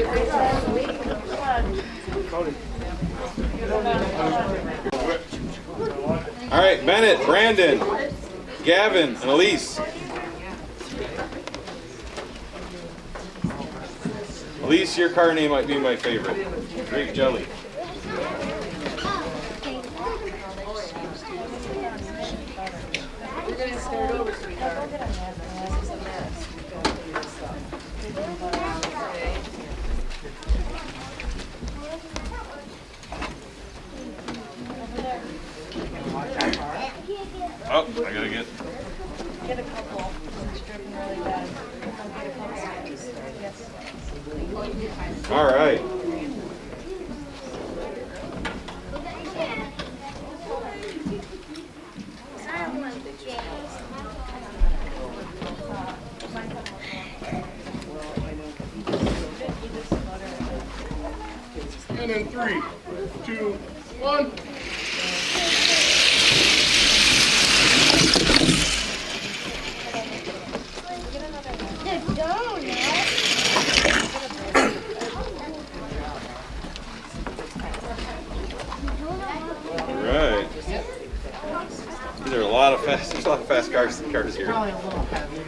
All right, Bennett, Brandon, Gavin, and Elise. Elise, your car name might be my favorite. Grape Jelly.
We're gonna start over, sweetheart. This is a mess.
Oh, I gotta get.
Get a couple. It's dripping really bad. I'll get a couple snacks. Yes.
All right.
And in 3, 2, 1.
The donut.
All right. There's a lot of fast cars here.
Probably a little heavy.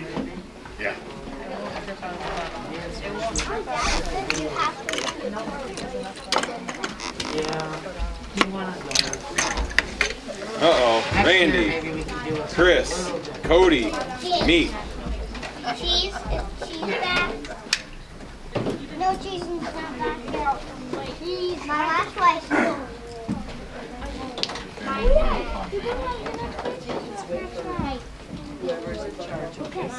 Yeah.
Yeah. You want to
Uh-oh.
maybe
Randy,
we can do it.
Chris, Cody, me.
Cheese? Is cheese back? No, cheese is not back there. Cheese. My last wife.
Whoever's in charge of this.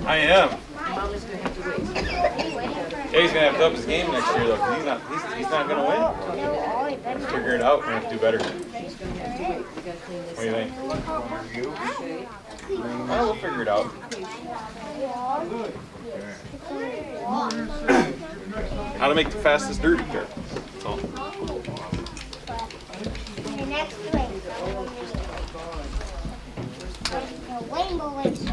I am.
Mama's gonna have to wait.
Yeah, he's gonna have to up his game next year though, 'cause he's not gonna win. Figure it out. We're gonna have to do better. What do you think? Oh, we'll figure it out. How to make the fastest derby car. That's all.
The next race. The rainbow race.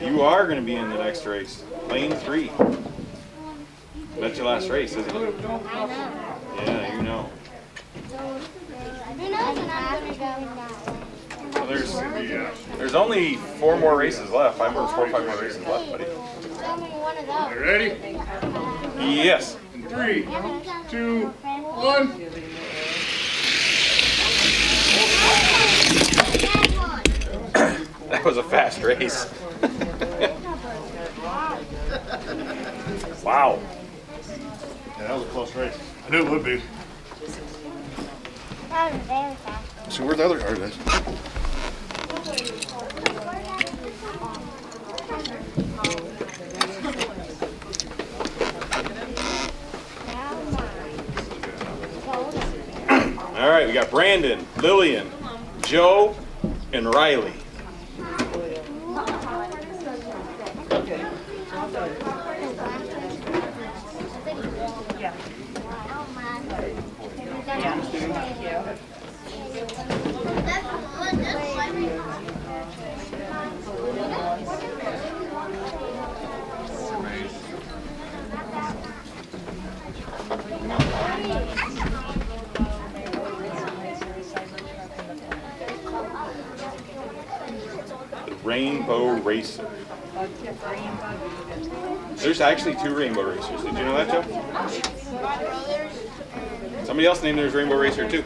You are gonna be in the next race. Lane 3. That's your last race, isn't it?
I know.
Yeah, you know.
Who knows when I'm gonna go in that way?
Well, there's only 4 more races left. 4 or 5 more races left, buddy.
Show me one of those.
You ready?
Yes.
In 3, 2, 1.
That was a fast race. Wow.
Yeah, that was a close race. I knew it would be.
That was very fast.
So where's the other car, guys?
All right, we got Brandon, Lillian, Joe, and Riley. Rainbow Racer. There's actually 2 Rainbow Racers. Did you know that, Joe? Somebody else named theirs Rainbow Racer too.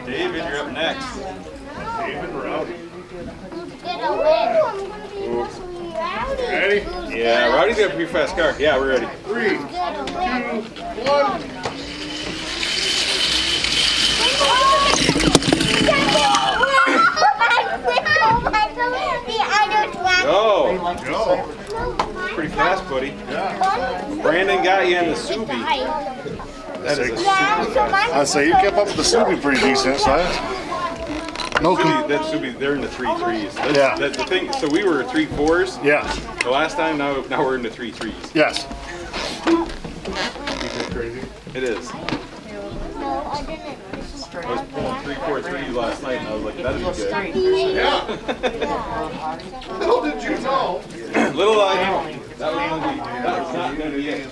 David, you're up next.
David Rowdy.
Gonna win.
Ready?
Yeah, Rowdy's got a pretty fast car. Yeah, we're ready.
3, 2, 1.
The other
Joe,
Joe.
pretty fast, buddy.
Yeah.
Brandon got you in the Subi. That is a super fast.
I say you kept up with the Subi pretty decent, so no
That Subi, they're in the 3.3s. That's,
Yeah.
That's the thing. So we were 3.4s.
Yeah.
The last time, now we're in the 3.3s.
Yes.
Crazy. It is.
No, I didn't.
I was pulling 3.43 last night, and I was like, that'd be good.
Yeah. Little did you know.
Little I know. That was not gonna be it.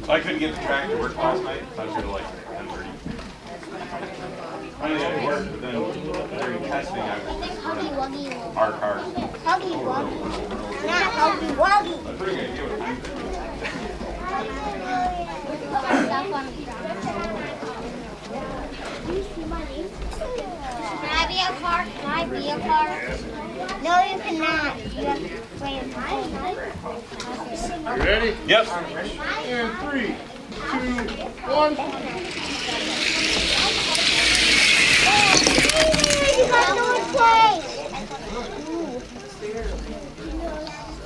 I couldn't get the track to work last night, so I was here till like 10:30. Finally had to work, but then during testing I was just running hard.
Huggy Wuggy. Not Huggy Wuggy.
I'm pretty good idea what time
Can I be a car? Can I be a car? No, you cannot. You have to play in mine.
You ready?
Yep.
And 3, 2, 1.
You got no place.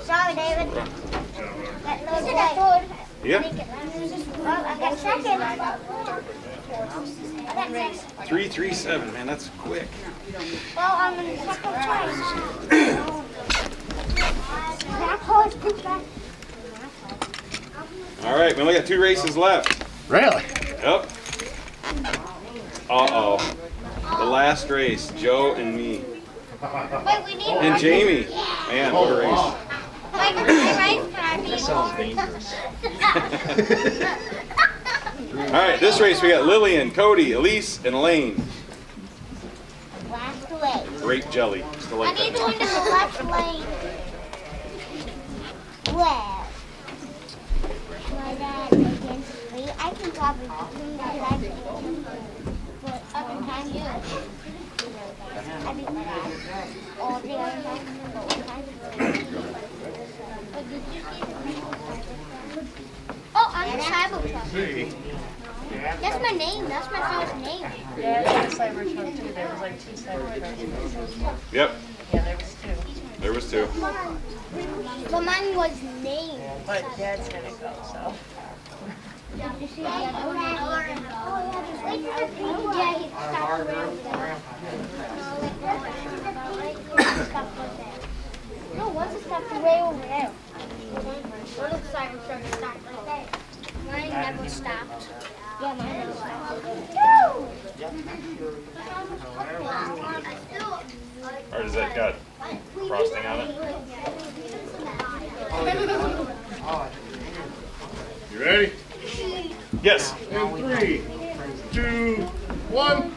Sorry, David. Got no place.
Yeah.
Well, I got second. I got
3.37, man, that's quick.
Well, I'm in second place. That horse too fast.
All right, we only got 2 races left.
Really?
Yep. Uh-oh. The last race, Joe and me.
Wait, we need
And Jamie. Man, what a race.
That
sounds dangerous.
All right, this race we got Lillian, Cody, Elise, and Elaine.
Last way.
Grape jelly. Still
I
like
need
that.
to win the left lane. Well, my dad against me. I can probably win because I beat him. But other times, I beat my dad. All the other times, but one time. But did you see the people? Oh, I'm the Cybertruck. That's my name. That's my first name.
Yeah, it's a Cybertruck too. There was like 2 Cybertrucks.
Yep,
Yeah, there was 2.
there was 2.
But mine was named.
But Dad's gonna go, so.
Did you see the other one? Yeah, he stopped around there. No, once it stopped way over there. One of the Cybertrucks stopped right there. Mine never stopped. Yeah, mine never stopped.
Or does that got frosting on it?
You ready?
Yes.
And 3, 2, 1.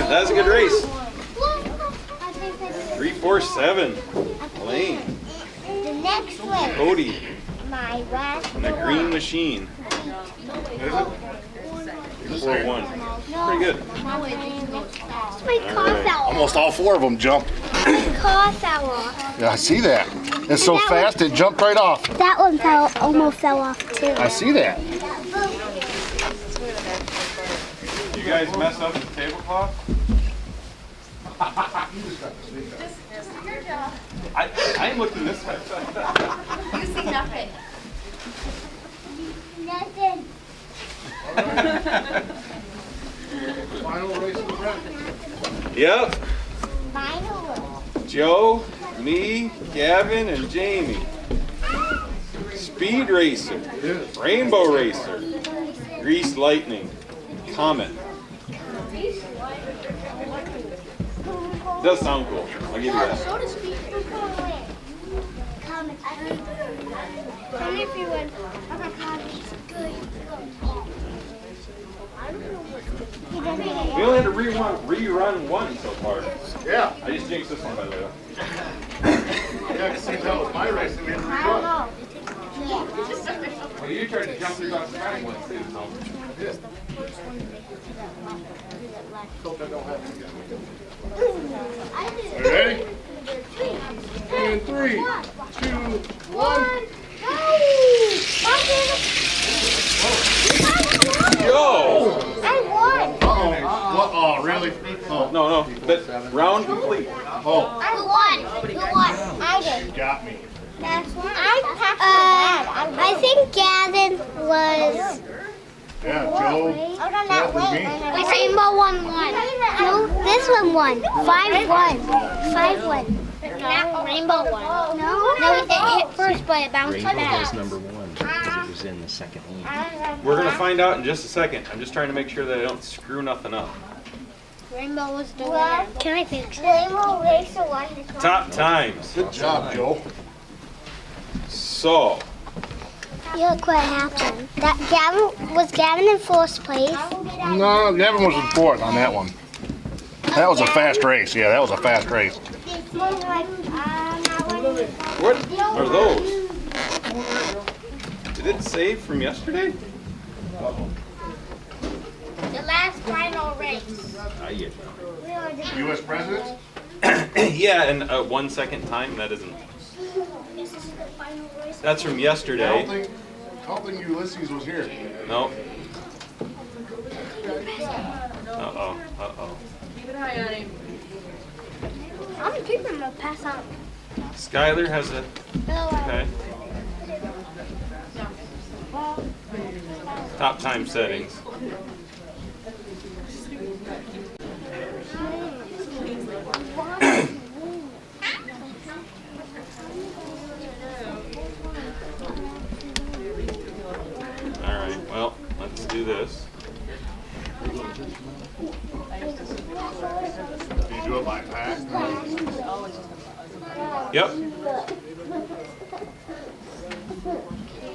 That was a good race. 3.47. Elaine,
The next one,
Cody,
my last
and the green machine. 4-1. Pretty good.
My car fell off.
Almost all 4 of them jumped.
Car fell off.
Yeah, I see that. It's so fast it jumped right off.
That one almost fell off too.
I see that.
You guys messed up the tablecloth? I'm looking this way.
You see nothing.
Nothing.
Final race of the round.
Yep.
Final.
Joe, me, Gavin, and Jamie. Speed Racer, Rainbow Racer, Grease Lightning, Comet. Does sound cool. I'll give you that.
So to speak. Come if you win. Good.
We only had to rerun one so far.
Yeah.
I just jinxed this one, by the way.
Yeah, because that was my race and we had to rerun.
Well, you tried to jump through Dr. Pinewood too, so.
Hope that don't happen again. You ready? in 3, 2, 1.
Go!
I won.
What? Oh, really? Oh,
No, that round complete.
oh,
I won. Who won? I did.
you got me.
That's one. I think Gavin was.
Yeah, Joe. That was me.
Rainbow won. No, this one won. 5-1. 5-1. Not Rainbow won. No, it hit first, but it bounced back.
was number 1 because it was in the second lane.
We're gonna find out in just a second. I'm just trying to make sure that I don't screw nothing up.
Rainbow was the winner. Can I fix it? Rainbow Racer won this one.
Top times.
Good job, Joe.
So,
Look what happened. Was Gavin in first place?
No, Gavin was in 4th on that one. That was a fast race. Yeah, that was a fast race.
what are those? Did it save from yesterday?
The last final race.
U.S. presidents?
Yeah, and 1 second time. That isn't.
This is the final race.
That's from
I
yesterday.
don't think Ulysses was here.
No. Uh-oh.
Keep it high on him.
How many people am I gonna pass on?
Skylar has a. Okay. Top time settings. Alright, well, let's do this.
Do you do it by pack?
Yep.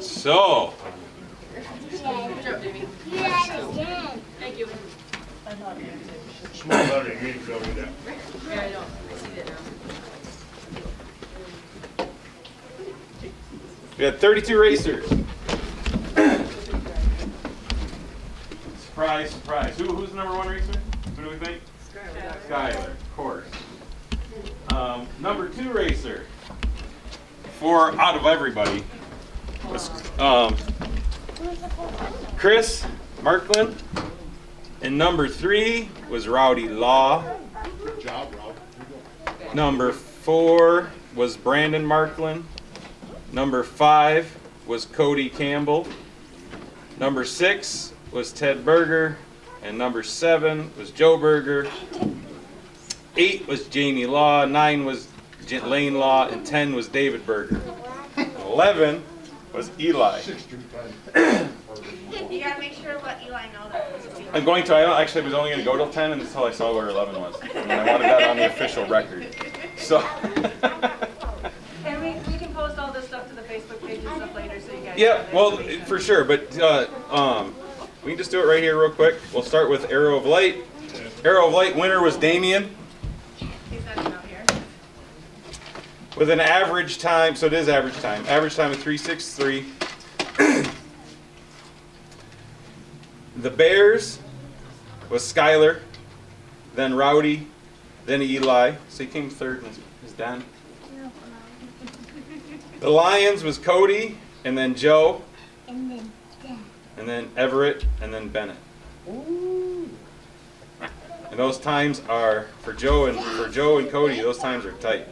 So,
Thank you.
Small letter, you need to go with that.
Yeah, I know. I see that now.
we had 32 racers. Surprise, surprise. Who's the number 1 racer? Who do we think? Skylar, of course. Number 2 racer, out of everybody, was Chris Markland. And number 3 was Rowdy Law.
Good job, Rob.
Number 4 was Brandon Markland. Number 5 was Cody Campbell. Number 6 was Ted Berger. And number 7 was Joe Berger. 8 was Jamie Law. 9 was Lane Law. And 10 was David Berger. 11 was Eli.
You gotta make sure to let Eli know that.
I'm going to. I was only going to go till 10 until I saw where 11 was. And I wanted that on the official record. So.
And we can post all this stuff to the Facebook page and stuff later so you guys.
Yeah, well, for sure. But we can just do it right here real quick. We'll start with Arrow of Light. Arrow of Light winner was Damien.
He's not out here.
With an average time, so it is average time. Average time of 3:63. The Bears was Skylar, then Rowdy, then Eli. So he came third and is done. The Lions was Cody, and then Joe, and then Everett, and then Bennett. And those times are for Joe and Cody. Those times are tight.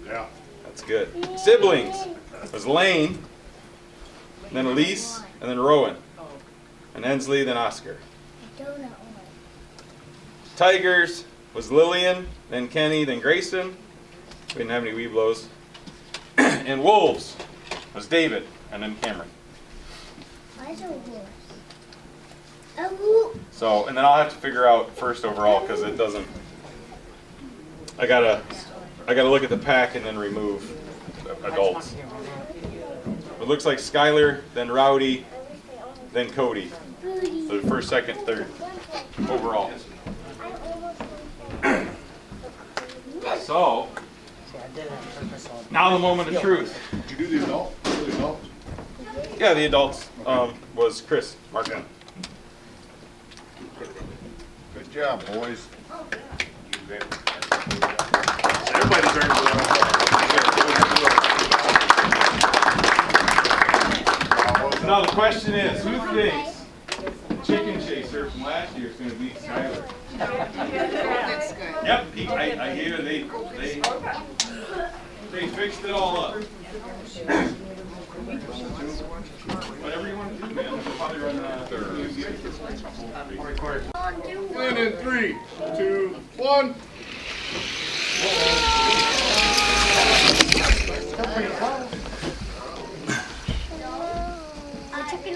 Yeah.
That's good. Siblings was Lane, then Elise, and then Rowan, and Hensley, then Oscar. Tigers was Lillian, then Kenny, then Grayson. We didn't have any Weeblos. And Wolves was David, and then Cameron. So, and then I'll have to figure out first overall because it doesn't. I gotta look at the pack and then remove adults. It looks like Skylar, then Rowdy, then Cody. So the first, second, third overall. So now the moment of truth.
Did you do the adult? The adults?
Yeah, the adults was Chris Markman.
Good job, boys. Everybody turned to
question is, who thinks the chicken chaser from last year is going to beat Skylar? Yep, I gave it. They fixed it all up. Whatever you want to do, man. We'll probably run
And in 3, 2, 1.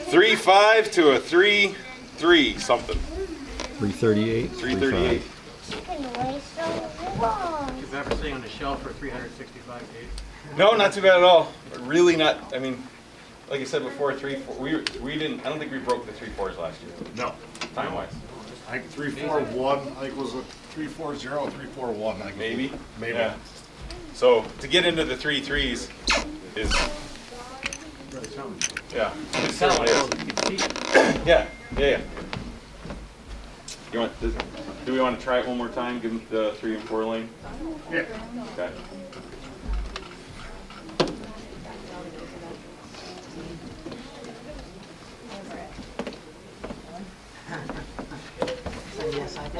3-5 to a 3-3 something.
338.
338.
Chicken way so long.
You've ever seen on the shelf for 365 days?
No, not too bad at all. Really not. I mean, like I said before, 3-4. We didn't. I don't think we broke the 3-4s last year.
No.
Time wise.
I think 3-4-1. I think it was a 3-4-0, 3-4-1. I think.
Maybe.
Maybe.
Yeah. So to get into the 3-3s is. Yeah. It certainly is. Yeah. You want? Do we want to try it one more time? Give them the 3 and 4 lane.
Yeah.
Okay.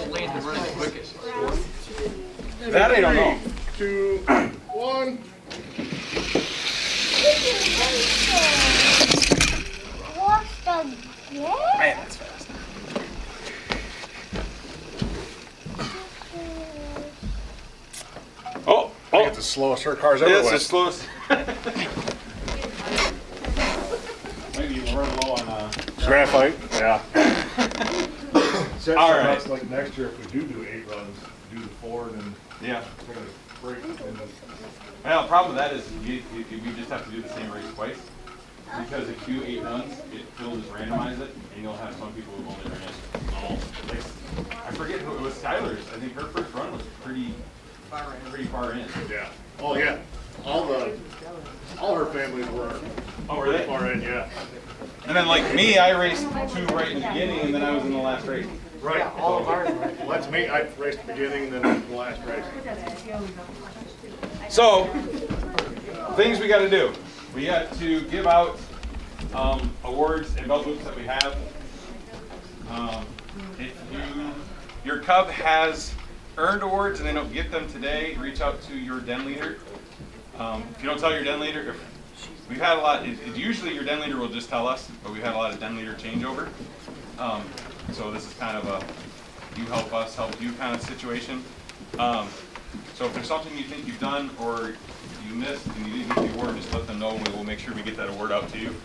Lane's been running the quickest.
That I don't know.
2, 1.
What's the game?
Man, that's fast. Oh,
I think it's the slowest her car's ever
yeah, it's
went.
the slowest. Maybe you run low on
Graphite. Yeah.
All right.
Like next year, if we do 8 runs, do the 4 and then
Yeah.
take a break. And then,
Well, the problem with that is you just have to do the same race twice. Because if you do 8 runs, it'll just randomize it, and you'll have some people who only ran it. I forget who it was. Skylar's. I think her first run was pretty far in.
yeah. Oh yeah. All her families were.
Oh, were they?
Far in, yeah.
And then like me, I raced 2 right in the beginning, and then I was in the last race.
Right. All of ours. Well, that's me. I raced the beginning and then the last race.
So, things we got to do. We got to give out awards and belt loops that we have. If your cub has earned awards and they don't get them today, reach out to your den leader. If you don't tell your den leader, we've had a lot. Usually your den leader will just tell us, but we've had a lot of den leader changeover. So this is kind of a you help us, help you kind of situation. So if there's something you think you've done or you missed and you didn't get the award, just let them know. We will make sure we get that award out to you.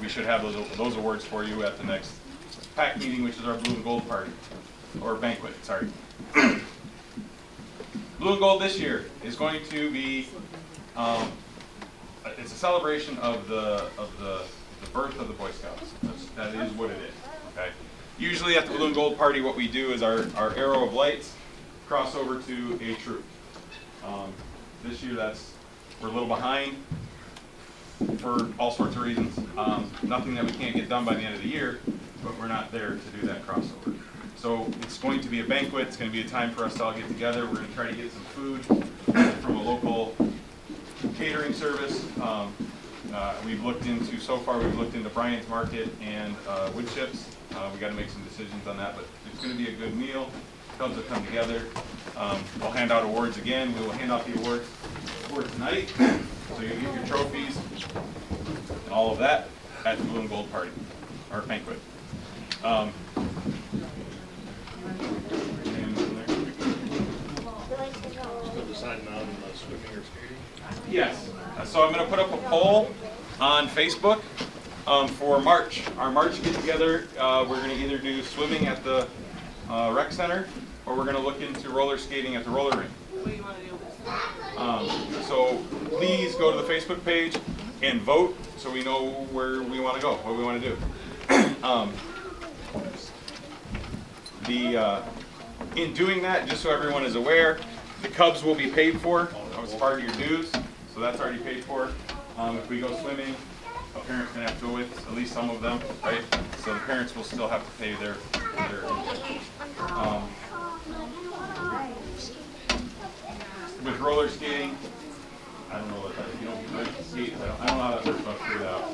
We should have those awards for you at the next pack meeting, which is our blue and gold party, or banquet, sorry. Blue and gold this year is going to be, it's a celebration of the birth of the Boy Scouts. That is what it is, okay? Usually at the blue and gold party, what we do is our arrow of lights cross over to a troop. This year we're a little behind for all sorts of reasons. Nothing that we can't get done by the end of the year, but we're not there to do that crossover. So it's going to be a banquet. It's going to be a time for us to all get together. We're going to try to get some food from a local catering service. We've looked into Bryant's Market and Wood Chips. We got to make some decisions on that, but it's going to be a good meal. Cubs will come together. We'll hand out awards again. We will hand out the awards for tonight. So you get your trophies and all of that at the blue and gold party, or banquet.
Still deciding on swimming or skating?
Yes. So I'm going to put up a poll on Facebook for March. Our March get together, we're going to either do swimming at the rec center, or we're going to look into roller skating at the roller rink. So please go to the Facebook page and vote so we know where we want to go, what we want to do. In doing that, just so everyone is aware, the Cubs will be paid for as part of your dues, so that's already paid for. If we go swimming, a parent's going to have to go with at least some of them, right? So the parents will still have to pay their with roller skating, I don't know what that is. You don't skate. I don't know how that works, but I'll figure that out.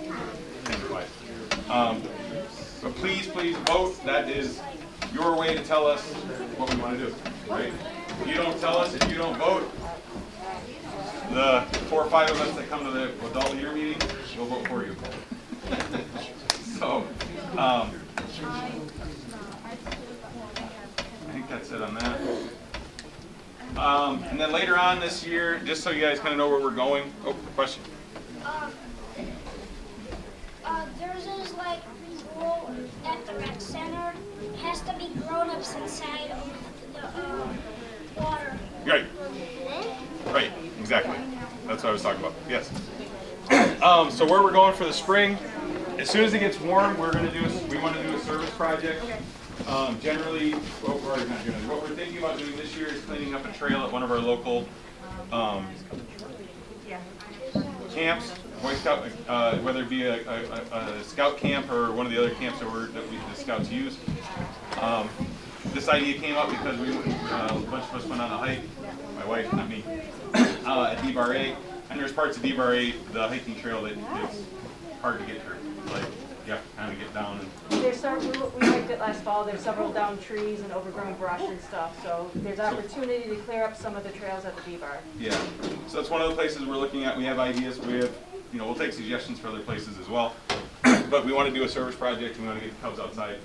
that is your way to tell us what we want to do, right? If you don't tell us, if you don't vote, the 4 or 5 of us that come to the adult leader meeting will vote for you. So, I think that's it on that. And then later on this year, just so you guys kind of know where we're going. Oh, question.
There's this like rule at the rec center. Has to be grown-ups inside of the water.
Right. Right. Exactly. That's what I was talking about. Yes. So where we're going for the spring, as soon as it gets warm, we want to do a service project. Generally, what we're thinking about doing this year is cleaning up a trail at one of our local camps, Boy Scout, whether it be a scout camp or one of the other camps that the scouts use. This idea came up because a bunch of us went on a hike, my wife, not me, at D-Bar A, and there's parts of D-Bar A, the hiking trail, that it's hard to get through. Like, you have to kind of get down.
There's several, we hiked it last fall, there's several down trees and overgrown brush and stuff, so there's opportunity to clear up some of the trails at the D-Bar.
Yeah, so that's one of the places we're looking at. We have ideas, we'll take suggestions for other places as well. But we want to do a service project, and we want to get the Cubs outside.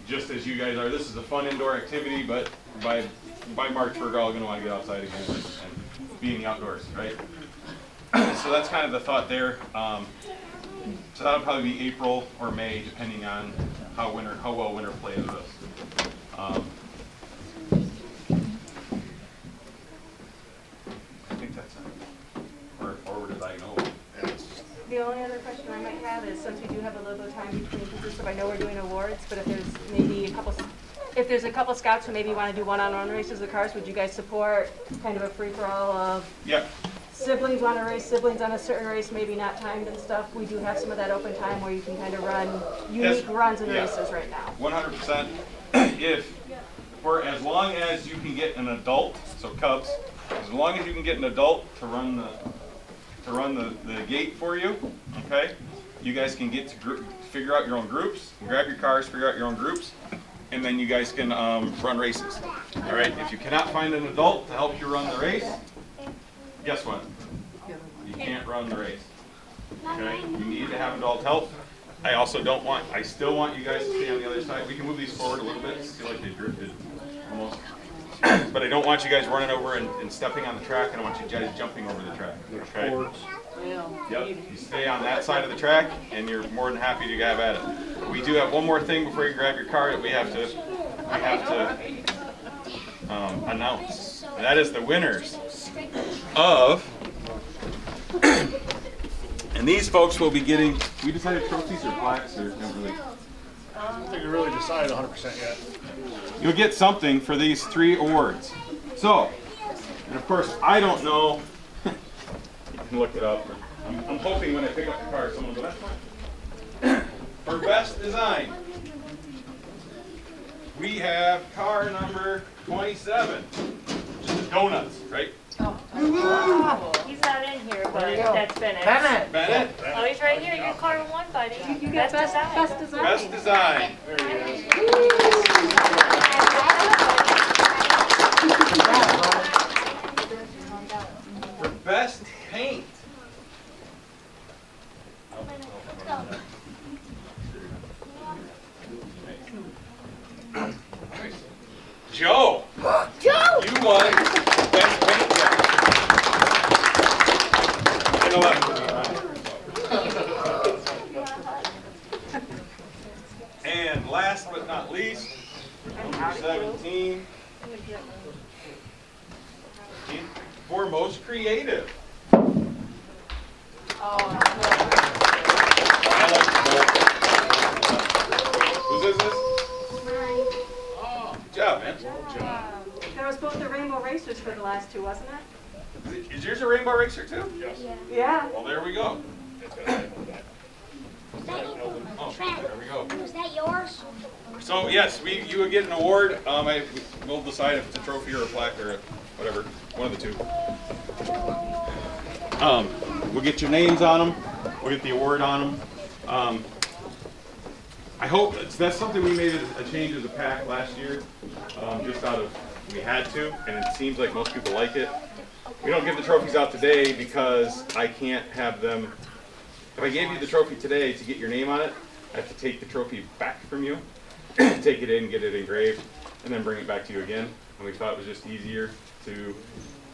Just as you guys are, this is a fun indoor activity, but by March, we're all going to want to get outside again and be in the outdoors, right? So that's kind of the thought there. So that'll probably be April or May, depending on how well winter plays with us. I think that's it. Or did I know?
The only other question I might have is, since we do have a little bit of time between positions, I know we're doing awards, but if there's a couple scouts who maybe want to do one-on-one races of cars, would you guys support kind of a free-for-all of siblings want to race siblings on a certain race, maybe not timed and stuff? We do have some of that open time where you can kind of run unique runs and races right now.
100%. As long as you can get an adult, so Cubs, as long as you can get an adult to run the gate for you, okay? You guys can get to figure out your own groups, grab your cars, figure out your own groups, and then you guys can run races. All right. If you cannot find an adult to help you run the race, guess what? You can't run the race. Okay. You need to have adult help. I still want you guys to stay on the other side. We can move these forward a little bit. I feel like they drifted almost. But I don't want you guys running over and stepping on the track. I don't want you guys jumping over the track. Okay? Yep. You stay on that side of the track, and you're more than happy to have at it. We do have one more thing before you grab your car that we have to announce. And that is the winners of. And these folks will be getting. We decided trophies or plaques, or don't really.
I don't think we really decided 100% yet.
You'll get something for these 3 awards. So, and of course, I don't know. You can look it up. I'm hoping when I pick up the car, someone will go, that's fine. For best design, we have car number 27, which is donuts, right?
He's not in here, but that's Bennett.
Bennett?
Oh, he's right here. You're car 1, buddy.
You get best design.
Best design.
There he is.
For best paint. Joe. You won best paint job. You know what? And last but not least, number 17. For most creative. Whose is this? Good job, man.
That was both the Rainbow Racers for the last 2, wasn't it?
Is yours a Rainbow Racer too?
Yes.
Yeah.
Well, there we go.
Oh,
there we go.
Was that yours?
So yes, you would get an award. We'll decide if it's a trophy or a plaque or whatever, one of the 2. We'll get your names on them. We'll get the award on them. I hope that's something we made a change as a pack last year, just out of we had to, and it seems like most people like it. We don't give the trophies out today because I can't have them. If I gave you the trophy today to get your name on it, I have to take the trophy back from you, take it in, get it engraved, and then bring it back to you again. And we thought it was just easier to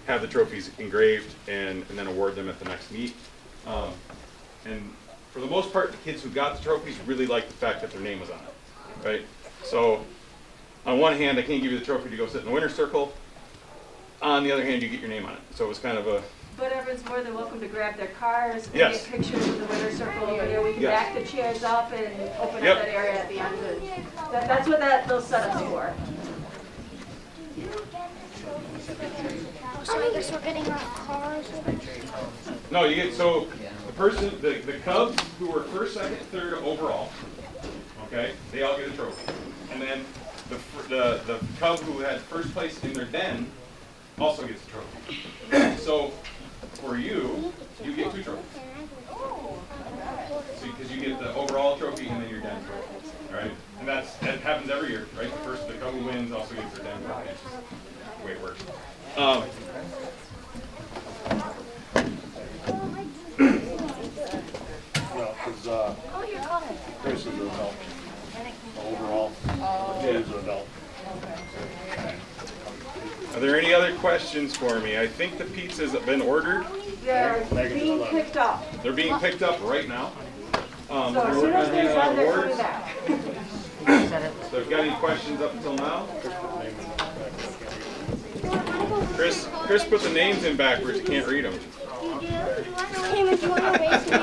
have the trophies engraved and then award them at the next meet. And for the most part, the kids who got the trophies really liked the fact that their name was on it, right? So on one hand, I can't give you the trophy to go sit in the winner's circle. On the other hand, you get your name on it. So it was kind of a...
But everyone's more than welcome to grab their cars and
Yes.
get pictures of the winner's circle over there. We can
Yes.
back the chairs up and open
Yep.
up that area at the end. That's what those setups for.
So I guess we're getting our cars.
No, you get, so the person, the Cubs who were first, second, third overall, okay, they all get a trophy. And then the Cub who had first place in their den also gets a trophy. So for you, you get 2 trophies. So because you get the overall trophy and then your den trophy, right? And that happens every year, right? The Cub who wins also gets their den trophy. It's just the way it works.
Well, because Chris is an adult. Overall, he's an adult.
Are there any other questions for me? I think the pizzas have been ordered.
They're being picked up.
They're being picked up right now.
So as soon as they're done, they're coming back.
So if you've got any questions up until now? Chris put the names in backwards. You can't read them.
Hey, if you want to race me,